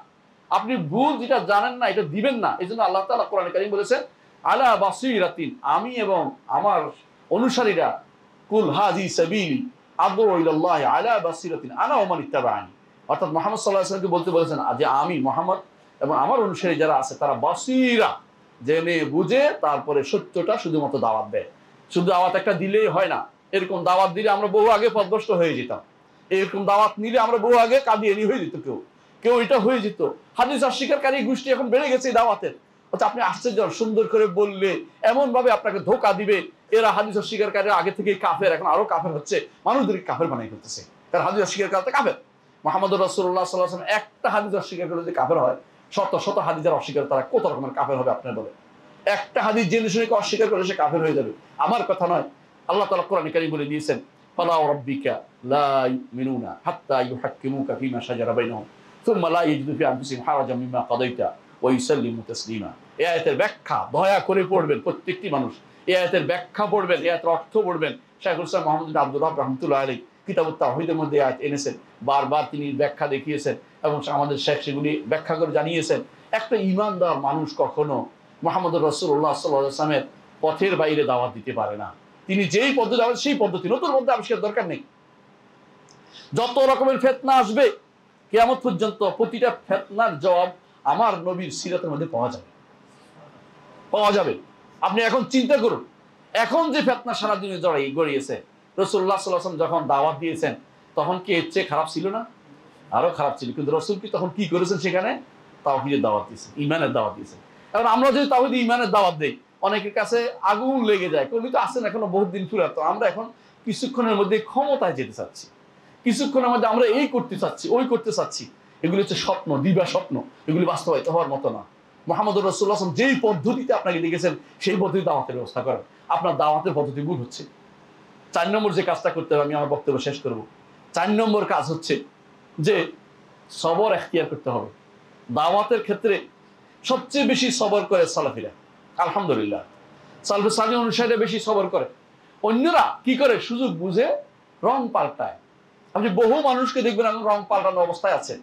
আপনি ভুল যেটা জানেন না এটা দিবেন না। এই জন্য আল্লাহ তাআলা কোরআনে কারীম বলেছেন আলা বাসীরাতিন, আমি এবং আমার অনুসারীরা, কুল হাযি সাবিলি আদউ ইলাল্লাহি আলা বাসীরাতিন আনা ওয়া মান ইত্তাবা'আনি, অর্থাৎ মুহাম্মদ সাল্লাল্লাহু আলাইহি ওয়াসাল্লামকে বলতে বলেছেন যে আমি মুহাম্মদ এবং আমার অনুসারী যারা আছে তারা বাসীরা, জেনে বুঝে তারপরে সত্যটা শুধুমাত্র দাওয়াত দেয়। শুধু দাওয়াত একটা দিলেই হয় না, এরকম দাওয়াত দিলে আমরা বহু আগে পথভ্রষ্ট হয়ে যেতাম, এরকম দাওয়াত নিলে আমরা বহু আগে কাদিয়ানি হয়ে যেত, কেউ এটা হয়ে যেত। হাদিস অস্বীকারী গোষ্ঠী এখন বেড়ে গেছে এই দাওয়াতের। আচ্ছা, আপনি আশ্চর্য, সুন্দর করে বললে এমন ভাবে আপনাকে ধোকা দিবে, এরা হাদিস অস্বীকারী আগে থেকেই কাফের, এখন আরো কাফের হচ্ছে, মানুষদেরকে কাফের বানাই করতেছে। কারণ হাদিস অস্বীকার কাফের। মুহাম্মদুর রাসূলুল্লাহ সাল্লাল্লাহু আলাইহি ওয়াসাল্লাম একটা হাদিস অস্বীকার করলে যে কাফের হয়, শত শত হাদিসের অস্বীকার, তারা কত রকমের কাফের হবে আপনার বলে। একটা হাদিস জেনে শুনে অস্বীকার করে সে কাফের হয়ে যাবে, আমার কথা নয়। আল্লাহ তাআলা কোরআনে কারীম বলে দিয়েছেন ফালা রাব্বিকা লা ইউমিনুনা হাত্তা ইউহাক্কিমুকা ফীমা শাজারা বাইনাহুম সুম্মা লা ইয়াজিদু ফি আনফুসিহিম হারাজাম মিম্মা কাদাইতা ওয়া ইউসাল্লিমু তাসলিমা। এই আয়াতের ব্যাখ্যা দয়া করে পড়বেন প্রত্যেকটি মানুষ, এই আয়াতের ব্যাখ্যা পড়বেন, এই আয়াতের অর্থ পড়বেন। শাইখুল ইসলাম মুহাম্মদ বিন আব্দুল ওয়াহাব রাহমাতুল্লাহ আলাইহি কিতাবুত তাওহীদের মধ্যে আয়াত এনেছেন, বারবার তিনি ব্যাখ্যা দেখিয়েছেন এবং আমাদের শেখ সেগুলি ব্যাখ্যা করে জানিয়েছেন। একটা ঈমানদার মানুষ কখনো মুহাম্মদুর রাসূলুল্লাহ সাল্লাল্লাহু আলাইহি ওয়াসাল্লামের পথের বাইরে দাওয়াত দিতে পারে না। তিনি যেই পদ্ধতি আছেন সেই পদ্ধতি, নতুন পদ্ধতি আবিষ্কার দরকার নেই। যত রকমের ফিতনা আসবে কিয়ামত পর্যন্ত প্রতিটা ফিতনার জবাব আমার নবীর সিরাতের মধ্যে পাওয়া যাবে। আপনি এখন চিন্তা করুন, এখন যে ফিতনা সারা দিনে গড়িয়েছে, রাসূলুল্লাহ সাল্লাল্লাহু আলাইহি ওয়াসাল্লাম যখন দাওয়াত দিয়েছেন তখন কি এর চেয়ে খারাপ ছিল না? আরো খারাপ ছিল। কিন্তু রাসূল কি তখন কি করেছেন? সেখানে তাওহীদের দাওয়াত দিয়েছেন, ঈমানের দাওয়াত দিয়েছেন। এখন আমরা যদি তাওহীদ ঈমানের দাওয়াত দেই, অনেকের কাছে আগুন লেগে যায়, কবি তো আসেন এখনো বহুত দিন ফুরাত। তো আমরা এখন কিছুক্ষণের মধ্যে ক্ষমতায় যেতে চাচ্ছি, কিছুক্ষণের মধ্যে আমরা এই করতে চাচ্ছি, ওই করতে চাচ্ছি। এগুলি হচ্ছে স্বপ্ন, দিবা স্বপ্ন, এগুলি বাস্তবায়িত হওয়ার মতো না। মুহাম্মদুর রাসূলুল্লাহ সাল্লাল্লাহু আলাইহি ওয়াসাল্লাম যেই পদ্ধতিতে আপনাকে লিখেছেন সেই পদ্ধতি দাওয়াতের ব্যবস্থা করেন। আপনার দাওয়াতের পদ্ধতি ভুল হচ্ছে। 4 নম্বর যে কাজটা করতে হবে, আমি আমার বক্তব্য শেষ করব। 4 নম্বর কাজ হচ্ছে যে সবর এখতিয়ার করতে হবে। দাওয়াতের ক্ষেত্রে সবচেয়ে বেশি সবর করে সালাফিরা, আলহামদুলিল্লাহ। সালফে সালেহ অনুসারীরা বেশি সবর করে। অন্যরা কি করে? সুযোগ বুঝে রং পাল্টায়। আপনি বহু মানুষকে দেখবেন এখন রং পাল্টানো অবস্থায় আছে।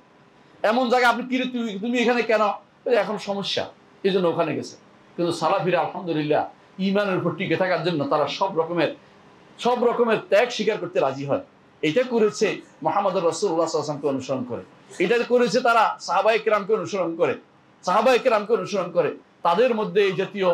এমন জায়গায় আপনি কি রে তুমি এখানে কেন? এখন সমস্যা, এই জন্য ওখানে গেছে। কিন্তু সালাফিরা আলহামদুলিল্লাহ ঈমানের উপর টিকে থাকার জন্য তারা সব রকমের ত্যাগ স্বীকার করতে রাজি হয়। এটা করেছে মুহাম্মদুর রাসূলুল্লাহ সাল্লাল্লাহু আলাইহি ওয়াসাল্লামকে অনুসরণ করে, এটা করেছে তারা সাহাবায়ে কেরামকে অনুসরণ করে। তাদের মধ্যে এই জাতীয়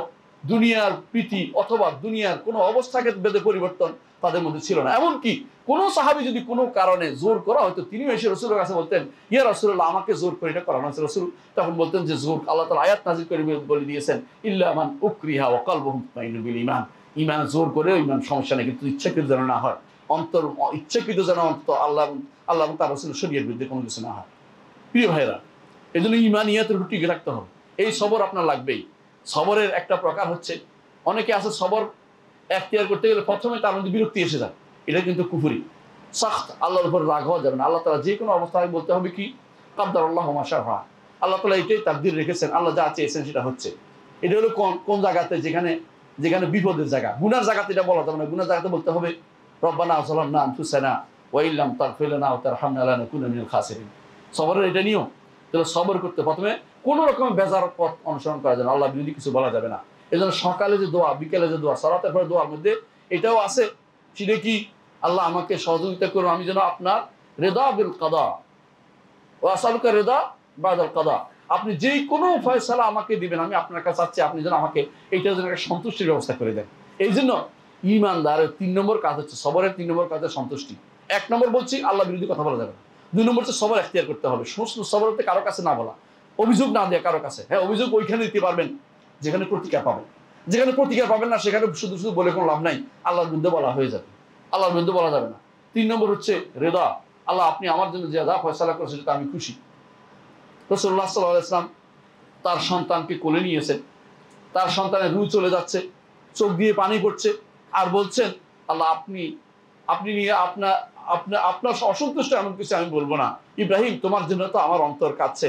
দুনিয়ার প্রীতি অথবা দুনিয়ার কোনো অবস্থাকে বেঁধে পরিবর্তন তাদের মধ্যে ছিল না। এমনকি কোন সাহাবী যদি কোনো কারণে জোর করা হয়তো, তিনিও এসে রাসূলের কাছে বলতেন, ইয়া রাসূলুল্লাহ, আমাকে জোর করে এটা করানো হয়েছে। রাসূল তখন বলতেন যে জোর আল্লাহ তাআলা আয়াত নাযিল করে বলে দিয়েছেন, ইল্লা মান উকরিহা ওয়া কলবুহু মুতমাইন্নুন বিল ঈমান। ঈমান জোর করে ঈমান সমস্যা নেই, কিন্তু ইচ্ছাকৃত যেন না হয়, অন্তর ইচ্ছাকৃত যেন অন্তত আল্লাহ এবং তার রাসূলের শরীয়তের বিরুদ্ধে কোনো কিছু না হয়। প্রিয় ভাইরা, এই জন্য ঈমানিয়াতের উপর টিকে রাখতে হবে। এই সবর আপনার লাগবেই। সবরের একটা প্রকার হচ্ছে, অনেকে আছে সবর এখতিয়ার করতে গেলে প্রথমে তার মধ্যে বিরক্তি এসে যায়, এটা কিন্তু কুফরি, সাখত, আল্লাহর উপর রাগ হওয়া যাবে না। আল্লাহ তাআলা যে কোনো অবস্থায় বলতে হবে কি, কাদ্দারাল্লাহু মা শা ফাআল। আল্লাহ তাআলা এটাই তাকদীর রেখেছেন, আল্লাহ যা চেয়েছেন সেটা হচ্ছে। এটা হলো কোন জায়গাতে, যেখানে বিপদের জায়গা, গুনার জায়গাতে এটা বলা যাবে না। গুনার জায়গাতে বলতে হবে রব্বানা যালামনা আনফুসানা ওয়া ইল্লাম তাগফির লানা ওয়া তারহামনা লানাকুনা মিনাল খাসিরিন। সবরের এটা নিয়ম। তাহলে সবর করতে প্রথমে কোনো রকমের বেজার পথ অনুসরণ করা যাবে না, আল্লাহ বিরোধী কিছু বলা যাবে না। এই জন্য সকালে যে দোয়া, বিকেলে যে দোয়া, সালাতের পরে দোয়ার মধ্যে এটাও আছে, সেটা কি, আল্লাহ আমাকে সহযোগিতা করুন, আমি যেন আপনার রিদা বিল কাদা ওয়া আসালুকা রিদা বাদাল কাদা, আপনি যে কোনো ফয়সালা আমাকে দিবেন, আমি আপনার কাছে চাচ্ছি আপনি যেন আমাকে এইটার জন্য একটা সন্তুষ্টির ব্যবস্থা করে দেন। এই জন্য ঈমানদারের 3 নম্বর কাজ হচ্ছে, সবরের 3 নম্বর কাজ হচ্ছে সন্তুষ্টি। 1 নম্বর বলছি আল্লাহ বিরোধী কথা বলা যাবে না। 2 নম্বর হচ্ছে সবর এখতিয়ার করতে হবে, সবর হতে কারো কাছে না বলা, অভিযোগ না দেয়া কারো কাছে। হ্যাঁ, অভিযোগ ওইখানে দিতে পারবেন যেখানে প্রতিকার পাবেন, যেখানে প্রতিকার পাবেন না সেখানে শুধু শুধু বলে কোনো লাভ নাই, আল্লাহর বিরুদ্ধে বলা হয়ে যাবে, আল্লাহর বিরুদ্ধে বলা যাবে না। 3 নম্বর হচ্ছে রেদা, আল্লাহ আপনি আমার জন্য যে ফয়সালা করেছেন সেটা আমি খুশি। রাসূলুল্লাহ সাল্লাল্লাহু আলাইহি ওয়াসাল্লাম তার সন্তানকে কোলে নিয়েছেন, তার সন্তানের রূহ চলে যাচ্ছে, চোখ দিয়ে পানি পড়ছে, আর বলছেন আল্লাহ আপনি নিয়ে আপনার অসন্তুষ্ট এমন কিছু আমি বলবো না, ইব্রাহিম তোমার জন্য তো আমার অন্তর কাঁদছে।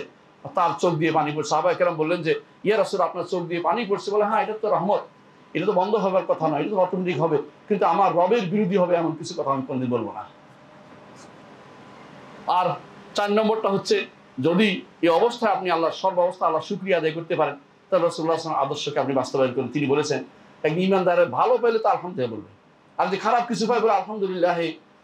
তার চোখ দিয়ে পানি পড়ছে। সাহাবায়ে কেরাম বললেন যে ইয়া রাসূল, আপনার চোখ দিয়ে পানি পড়ছে? বলে হ্যাঁ, এটা তো রহমত, এটা তো বন্ধ হবার কথা নয়, এটা তো অটোমেটিক হবে, কিন্তু আমার রবের বিরোধী হবে এমন কিছু কথা আমি কোনদিন বলবো না। আর 4 নম্বরটা হচ্ছে, যদি এই অবস্থায় আপনি সর্বাবস্থা আল্লাহ শুকরিয়া আদায় করতে পারেন, তাহলে রাসূলুল্লাহ সাল্লাল্লাহু আলাইহি ওয়াসাল্লাম আদর্শকে আপনি বাস্তবায়ন করেন। তিনি বলেছেন একজন ঈমানদারের ভালো পাইলে তো আলহামদুলিল্লাহ বলবে, আর যদি খারাপ কিছু পাই বলে আলহামদুলিল্লাহ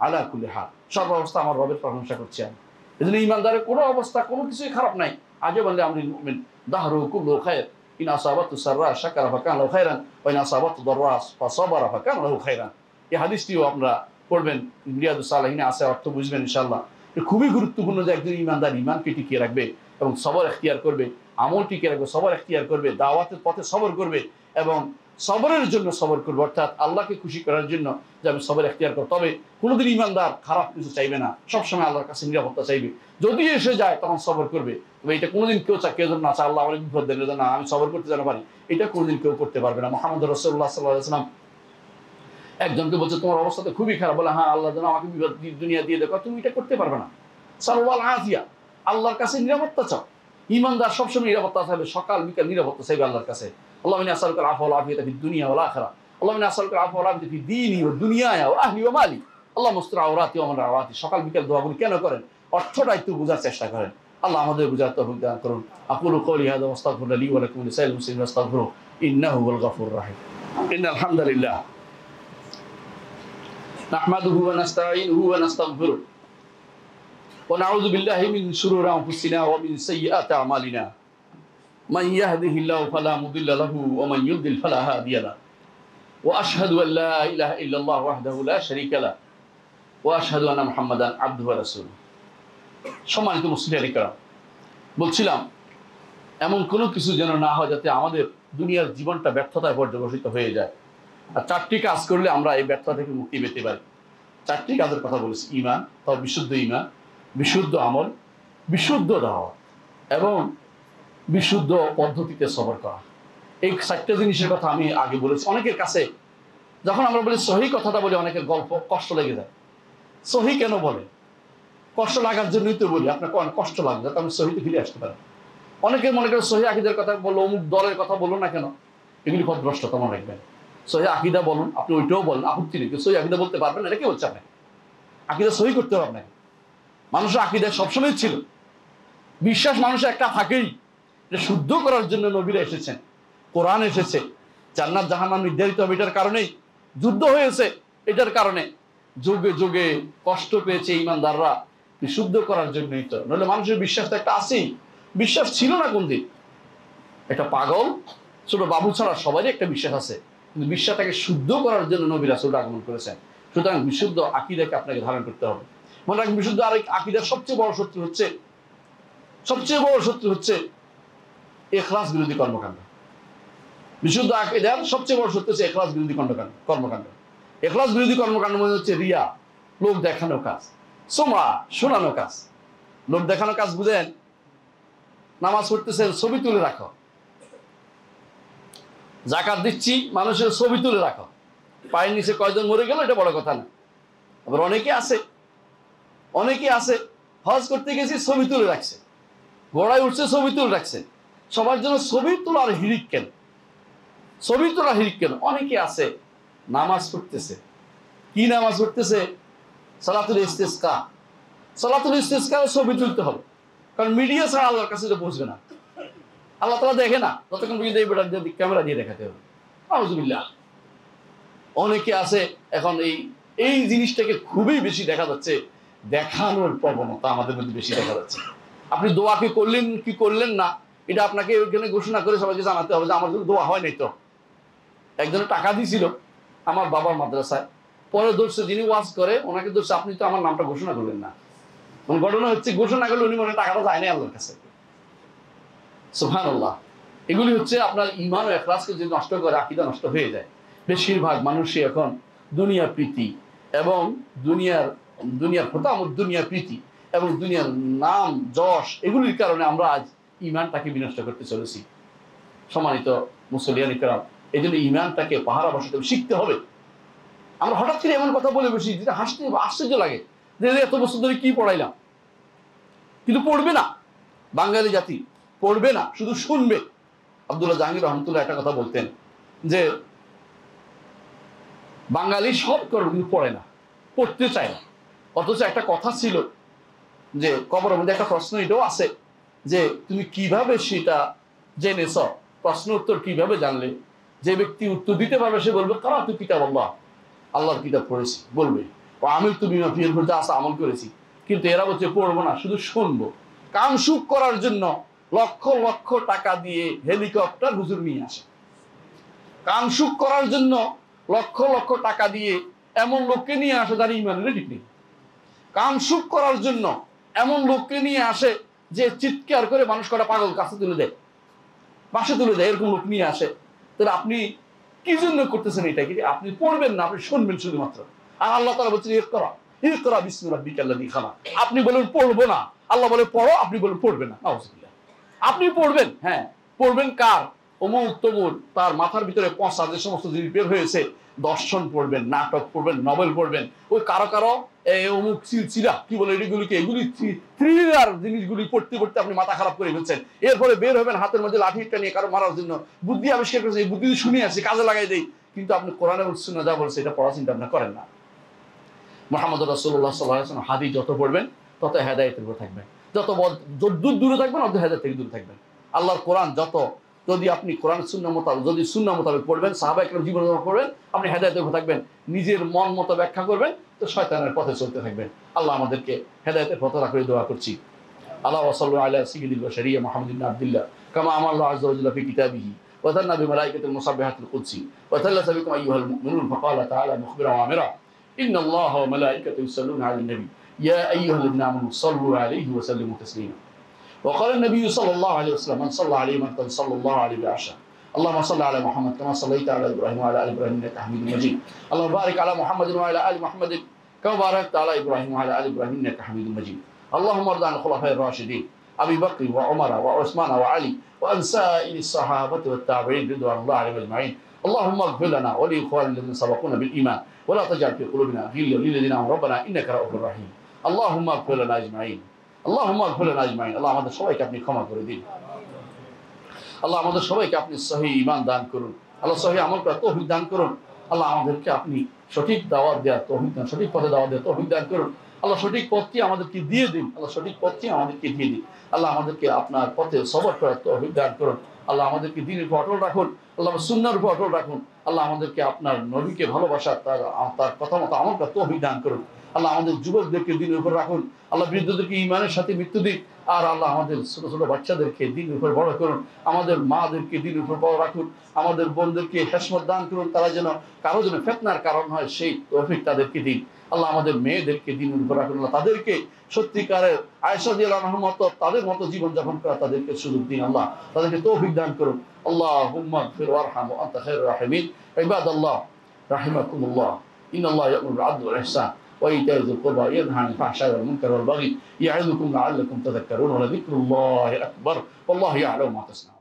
আলা কুল্লি হাল, সর্বাবস্থা আমার রবের প্রশংসা করছি আমি। এই জন্য ঈমানদারের কোনো অবস্থা কোনো কিছুই খারাপ নাই। আজাবান লিআমরিল মুমিন দাহরুহু কুল্লুহু খায়র, ইন আসাবাতহু সাররা শাকারা ফাকানা লাহু খায়রান ওয়া ইন আসাবাতহু দাররা ফাসাবারা ফাকানা লাহু খায়রান। এই হাদিসটিও আপনারা পড়বেন, রিয়াদুস সালিহিনে আছে, অর্থ বুঝবেন ইনশাআল্লাহ। খুবই গুরুত্বপূর্ণ যে একজন ঈমানদার ঈমানকে টিকিয়ে রাখবে এবং সবর এখতিয়ার করবে, আমল টিকিয়ে রাখবে, সবর এখতিয়ার করবে, দাওয়াতের পথে সবর করবে এবং সবরের জন্য সবর করবে, অর্থাৎ আল্লাহকে খুশি করার জন্য যে আমি সবর এখতিয়ার করব। তবে কোনোদিন ঈমানদার খারাপ কিছু চাইবে না, সবসময় আল্লাহর কাছে নিরাপত্তা চাইবে। যদি এসে যায় তখন সবর করবে। তবে এটা কোনোদিন কেউ যেন না চায় আল্লাহ অনেক বিপদ দেন, না আমি সবর করতে যেন পারি, এটা কোনোদিন কেউ করতে পারবে না। মুহাম্মদ রাসূলুল্লাহ সাল্লাল্লাহু আলাইহি ওয়াসাল্লাম একজনকে বলছে তোমার অবস্থা তো খুবই খারাপ, বলে হ্যাঁ, আল্লাহ যেন আমাকে বিপদ দুনিয়া দিয়ে দেখো, তুমি এটা করতে পারবে না, সাল্লাল্লাহু আলাইহি, আল্লাহর কাছে নিরাপত্তা চাও। ঈমানদার সবসময় নিরাপত্তা চাইবে, সকাল বিকাল নিরাপত্তা চাইবে আল্লাহর কাছে। আল্লাহুম্মা ইন্নী আসআলুকা আল-আফওয়া ওয়াল আফিয়াতা ফিদ দুনিয়া ওয়াল আখিরাহ। আল্লাহুম্মা ইন্নী আসআলুকা আল-আফওয়া ওয়াল আফিয়াতা ফিদ দীনি ওয়া দুনিয়ায়া ওয়া আহলি ওয়া মালি। আল্লাহুম্মা আস্তুর আওরাতি ওয়া মান আওরাতি। সকাল বিকাল দোয়াগুলো কেন করেন? অর্থটা একটু বোঝার চেষ্টা করেন। আল্লাহ আমাদের বুঝার তৌফিক দান করুন। আকুলু কওলি হাযা ওয়া আস্তাগফিরুল্লাহ লি ওয়া লাকুম ওয়া লিসাইরিল মুসলিমিন ফাস্তাগফিরুহু ইন্নাহু হুয়াল গফুরুর রাহিম। ইন্নাল হামদালিল্লাহ নাহমাদুহু ওয়া নাস্তাঈনুহু ওয়া নাস্তাগফিরুহু ওয়া নাউযু বিল্লাহি মিন শুরুরি আনফুসিনা ওয়া মিন সাইয়্যাতি আমালিনা। মান ইয়াহদিহিল্লাহু ফালা মুদিল্লা লাহু ওয়া মান ইউদ্লিল ফালা হাদিয়া লাহু। ওয়া আশহাদু আল লা ইলাহা ইল্লাল্লাহ ওয়াহদাহু লা শারীকা লাহু ওয়া আশহাদু আন্না মুহাম্মাদান আবদুহু ওয়া রাসূলুহু। সম্মানিত মুসলিম ইকরাম, বলছিলাম এমন কোনো কিছু যেন না হয় যাতে আমাদের দুনিয়ার জীবনটা ব্যর্থতায় পর্যবসিত হয়ে যায়। আর 4টি কাজ করলে আমরা এই ব্যর্থতা থেকে মুক্তি পেতে পারি। 4টি কাজের কথা বলেছি। ঈমান, তাও বিশুদ্ধ ঈমান, বিশুদ্ধ আমল, বিশুদ্ধ দাওয়াত এবং বিশুদ্ধ পদ্ধতিতে সবর করা। এই 4টা জিনিসের কথা আমি আগে বলেছি। অনেকের কাছে যখন আমরা বলি সহি কথাটা বলি, অনেকের গল্প কষ্ট লেগে যায়। সহি কেন বলে? কষ্ট লাগার জন্যই তো বলি। আপনার কষ্ট লাগবে যাতে আমি সহিতে ফিরে আসতে পারি। অনেকে মনে করেন সহি আকিদার কথা বললো, অমুক দলের কথা বলুন না কেন, এগুলি পথভ্রষ্টতা মনে রাখবেন। সহি আকিদা বলুন, আপনি ওইটাও বলেন, আপত্তি নেই। সহি আকিদা বলতে পারবেন না, এটা কে বলছে আপনাকে? আকিদা সহি করতে হবে আপনাকে। মানুষের আকিদা সবসময় ছিল, বিশ্বাস মানুষের একটা থাকেই, যে শুদ্ধ করার জন্য নবীরা এসেছেন, কোরআন এসেছে, জান্নাত জাহান্নাম নির্ধারিত হবে এটার কারণেই, যুদ্ধ হয়েছে এটার কারণে, যুগে যুগে কষ্ট পেয়েছে ইমানদাররা বিশুদ্ধ করার জন্যই তো। নইলে মানুষের বিশ্বাস তো একটা আছেই, বিশ্বাস ছিল না কোনদিন। একটা পাগল ছোট বাবু ছাড়া সবারই একটা বিশ্বাস আছে, কিন্তু বিশ্বাসটাকে শুদ্ধ করার জন্য নবী রাসূল আগমন করেছেন। সুতরাং বিশুদ্ধ আকীদাকে আপনাকে ধারণ করতে হবে। মনে রাখবেন, বিশুদ্ধ আকীদার সবচেয়ে বড় শত্রু হচ্ছে ইখলাস বিরোধী কর্মকাণ্ড। বিশুদ্ধ আকীদার সবচেয়ে বড় শত্রু হচ্ছে ইখলাস বিরোধী কর্মকাণ্ড। ইখলাস বিরোধী কর্মকাণ্ড মানে হচ্ছে রিয়া, লোক দেখানো কাজ, সোমা শোনানো কাজ। লোক দেখানো কাজ বুঝেন? নামাজ পড়তেছেন, ছবি তুলে রাখো। যাকাত দিচ্ছি, মানুষের ছবি তুলে রাখো। পায়ের নিচে কয়জন মরে গেল এটা বড় কথা না। আবার অনেকে আছে হজ করতে গেছি, ছবি তুলে রাখছে, ঘোড়ায় উঠছে, ছবি তুলে রাখছে। সবার জন্য ছবি তোলার হিড়িক কেন? অনেকে আছে নামাজ পড়তেছে, কি নামাজ পড়তেছে? সালাতুল ইস্তিসকা। ছবি তুলতে হবে, কারণ মিডিয়া ছাড়া আল্লাহর কাছে এটা পৌঁছবে না। আল্লাহ তাআলা দেখে না, ততক্ষণ ক্যামেরা দিয়ে দেখাতে হবে। আউযুবিল্লাহ। অনেকে আছে এখন এই জিনিসটাকে খুবই বেশি দেখা যাচ্ছে, দেখানোর প্রবণতা আমাদের মধ্যে বেশি দেখা যাচ্ছে। আপনি দোয়া কি করলেন কি করলেন না, এটা আপনাকে ওইখানে ঘোষণা করে সবাইকে জানাতে হবে যে আমার জন্য দোয়া হয় নাই। তো একজনে টাকা দিয়েছিল আমার বাবার মাদ্রাসায়, পরে ধরছে যিনি ওয়াজ করে ওনাকে ধরছে, আপনি তো আমার নামটা ঘোষণা করলেন না। ঘটনা হচ্ছে ঘোষণা করলে উনি মনে টাকাটা যায় নাই আল্লাহর কাছে। সুবহানাল্লাহ। এগুলি হচ্ছে আপনার ঈমান ও ইখলাসকে যদি নষ্ট করে, আকীদা নষ্ট হয়ে যায়। বেশিরভাগ মানুষই এখন দুনিয়া প্রীতি এবং দুনিয়ার হতামত, দুনিয়া প্রীতি এবং দুনিয়ার নাম যশ, এগুলির কারণে আমরা আজ ঈমানটাকে বিনষ্ট করতে চলেছি। সম্মানিত মুসলিয়ান ইকরাম, এই জন্য ঈমানটাকে পাহারা বসাতে শিখতে হবে। আমরা হঠাৎ করে এমন কথা বলে বসি যেটা হাসতে আশ্চর্য লাগে, যে এত বছর ধরে কি পড়াইলাম, কিন্তু পড়বে না। বাঙালি জাতি পড়বে না, শুধু শুনবে। আব্দুল্লাহ জাহাঙ্গীর রহমতুল্লাহ একটা কথা বলতেন যে বাঙালি সব করে কিন্তু পড়ে না, পড়তে চায় না। অথচ একটা কথা ছিল যে কবরের মধ্যে একটা প্রশ্ন এটাও আছে যে তুমি কিভাবে সেটা জেনেছ, প্রশ্ন উত্তর কিভাবে জানলে? যে ব্যক্তি উত্তর দিতে পারবে সে বলবে কারাতু কিতাবাল্লাহ, আল্লাহর কিতাব পড়েছি বলবে, ও আমিলতু বিমা ফীহি যা আছে আমল করেছি। কিন্তু এরা বলছে পড়বো না, শুধু শুনবো। কাম সুখ করার জন্য লক্ষ লক্ষ টাকা দিয়ে হেলিকপ্টার হুজুর নিয়ে আসে। কাম সুখ করার জন্য লক্ষ লক্ষ টাকা দিয়ে এমন লোককে নিয়ে আসে যার ঈমানের ঠিক নেই। কাম সুখ করার জন্য এমন লোককে নিয়ে আসে যে চিৎকার করে মানুষ কটা পাগল কাছে তুলে দেয়, পাশে তুলে দেয়, এরকম লোক নিয়ে আসে। তাহলে আপনি কি জন্য করতেছেন এটা? কি আপনি পড়বেন না, আপনি শুনবেন শুধুমাত্র। আর আল্লাহ তাআলা বলছেন ইকরা বিসমি রাব্বিকাল্লাযী খালাক। আপনি বলেন পড়বো না, আল্লাহ বলে পড়ো, আপনি বলেন পড়বে না। নাউযুবিল্লাহ। আপনি পড়বেন, হ্যাঁ পড়বেন কার? অমুক তমুক, তার মাথার ভিতরে পচা যে সমস্ত জিনিস বের হয়েছে, দর্শন পড়বেন, নাটক পড়বেন, নভেল পড়বেন, ওই কারো কারো অমুক সিলসিলা কি বলে এগুলিকে, এগুলি থ্রিলার জিনিসগুলি পড়তে পড়তে আপনি মাথা খারাপ করে ফেলছেন। এরপরে বের হবেন হাতের মধ্যে লাঠিটা নিয়ে কারো মারার জন্য, বুদ্ধি আবিষ্কার করেছে, এই বুদ্ধি শুনে আসি, কাজে লাগাই দেই, কিন্তু আপনি কোরআনে সুন্নাহ যা বলছে এটা পড়া চিন্তা আপনি করেন না। মুহাম্মদ রাসূলুল্লাহ সাল্লাল্লাহু আলাইহি ওয়াসাল্লাম হাদিস যত পড়বেন তত হেদায়েতের উপর থাকবেন, যত দূরে থাকবেন অত হেদায়েত থেকে দূরে থাকবেন। আল্লাহর কোরআন যত, যদি আপনি কোরআন সুন্নাহ মোতাবেক, যদি সুন্নাহ মোতাবেক পড়বেন, সাহাবা একরাম জীবন পড়বেন, আপনি হেদায়েতের উপর থাকবেন। নিজের মন মতো ব্যাখ্যা করবেন তো শয়তানের পথে চলতে থাকবেন। আল্লাহ আমাদেরকে হেদায়েতের পথে রাখতে দোয়া করছি। আল্লাহ সাল্লাল্লাহু আলা সাইয়্যিদিল বাশারিয়া মুহাম্মদ ইবনে আব্দুল্লাহ কামা আমারা আল্লাহু আযজা ওয়া জাল্লা ফি কিতাবিহি ওয়া তান্না বিমালাইকাতিল মুসাব্বিহাতিল কুদসি ওয়া তাল্লাসা বিকুম আইয়ুহাল মুমিনুন ফাকালা তাআলা মুখবিরান ওয়া আমিরা ইন্না আল্লাহা ওয়া মালাইকাতাহু ইউসাল্লুনা আলান নবী ইয়া আইয়ুহাল্লাযীনা আমানু সাল্লু আলাইহি ওয়া সাল্লিমু তাসলিমা وقال النبي صلى الله عليه وسلم من صلى عليه مرة صلى الله عليه بعشرة اللهم صل على محمد كما صليت على ابراهيم وعلى ال ابراهيم انك حميد مجيد اللهم بارك على محمد وعلى ال محمد كما باركت على ابراهيم وعلى ال ابراهيم انك حميد مجيد اللهم ارض عن الخلفاء الراشدين ابي بكر وعمر وعثمان وعلي وعن سائر الصحابه والتابعين رضوان الله عليهم اجمعين اللهم اغفر لنا ولاخواننا الذين سبقونا بالايمان ولا تجعل في قلوبنا غلا للذين امنوا ربنا انك رؤوف رحيم اللهم اغفر لنا اجمعين اللهم اغفر لنا اجمعين আল্লাহ আমাদের সবাইকে আপনি ক্ষমা করে দিন। আল্লাহ আমাদের সবাইকে আপনি সহিহ ঈমান দান করুন। আল্লাহ সহিহ আমল করার তৌফিক দান করুন। আল্লাহ আমাদেরকে আপনি সঠিক দাওয়াত দেওয়ার তৌফিক দান, সঠিক পথে দাওয়াত দেওয়ার তৌফিক দান করুন। আল্লাহ সঠিক পথটি আমাদেরকে দিয়ে দিন। আল্লাহ সঠিক পথটি আমাদেরকে দিয়ে দিন। আল্লাহ আমাদেরকে আপনার পথে সবর করার তৌফিক দান করুন। আল্লাহ আমাদেরকে দ্বীনের উপর অটল রাখুন। আল্লাহ সুন্নাহর উপর অটল রাখুন। আল্লাহ আমাদেরকে আপনার নবীকে ভালোবাসার, তার কথা মতো আমল করার তৌফিক দান করুন। আল্লাহ আমাদের যুবকদেরকে দ্বীনের উপর রাখুন। আল্লাহ বৃদ্ধদেরকে ঈমানের সাথে মৃত্যু দিন। আর আল্লাহ আমাদের ছোট ছোট বাচ্চাদেরকে দ্বীনের উপর বড় করুন। আমাদের মাদেরকে দ্বীনের উপর বড় রাখুন। আমাদের বোনদেরকে হেশমত দান করুন, তারা যেন কারো যেন ফিতনার কারণ হয় সেই তৌফিক তাদেরকে দিন। আল্লাহ আমাদের মেয়েদেরকে দ্বীনের উপর রাখুন। আল্লাহ তাদেরকে সত্যিকারের আয়েশা রাদিয়াল্লাহু আনহার মতো তাদের মতো জীবন যাপন করা তাদেরকে সুযোগ দিন। আল্লাহ তাদেরকে তৌফিক দান করুন। আল্লাহুম্মা ইগফির ওয়ারহাম ওয়া আনতা খায়রুর রাহিমিন। ইবাদাল্লাহ রাহিমাকুমুল্লাহ ইন্নাল্লাহা ইয়া'মুরু বিল 'আদলি ওয়াল ইহসান وإيتاء ذي القربى ينهى عن الفحشاء والمنكر والبغي يعظكم لعلكم تذكرون ولذكر الله أكبر والله يعلم ما تصنعون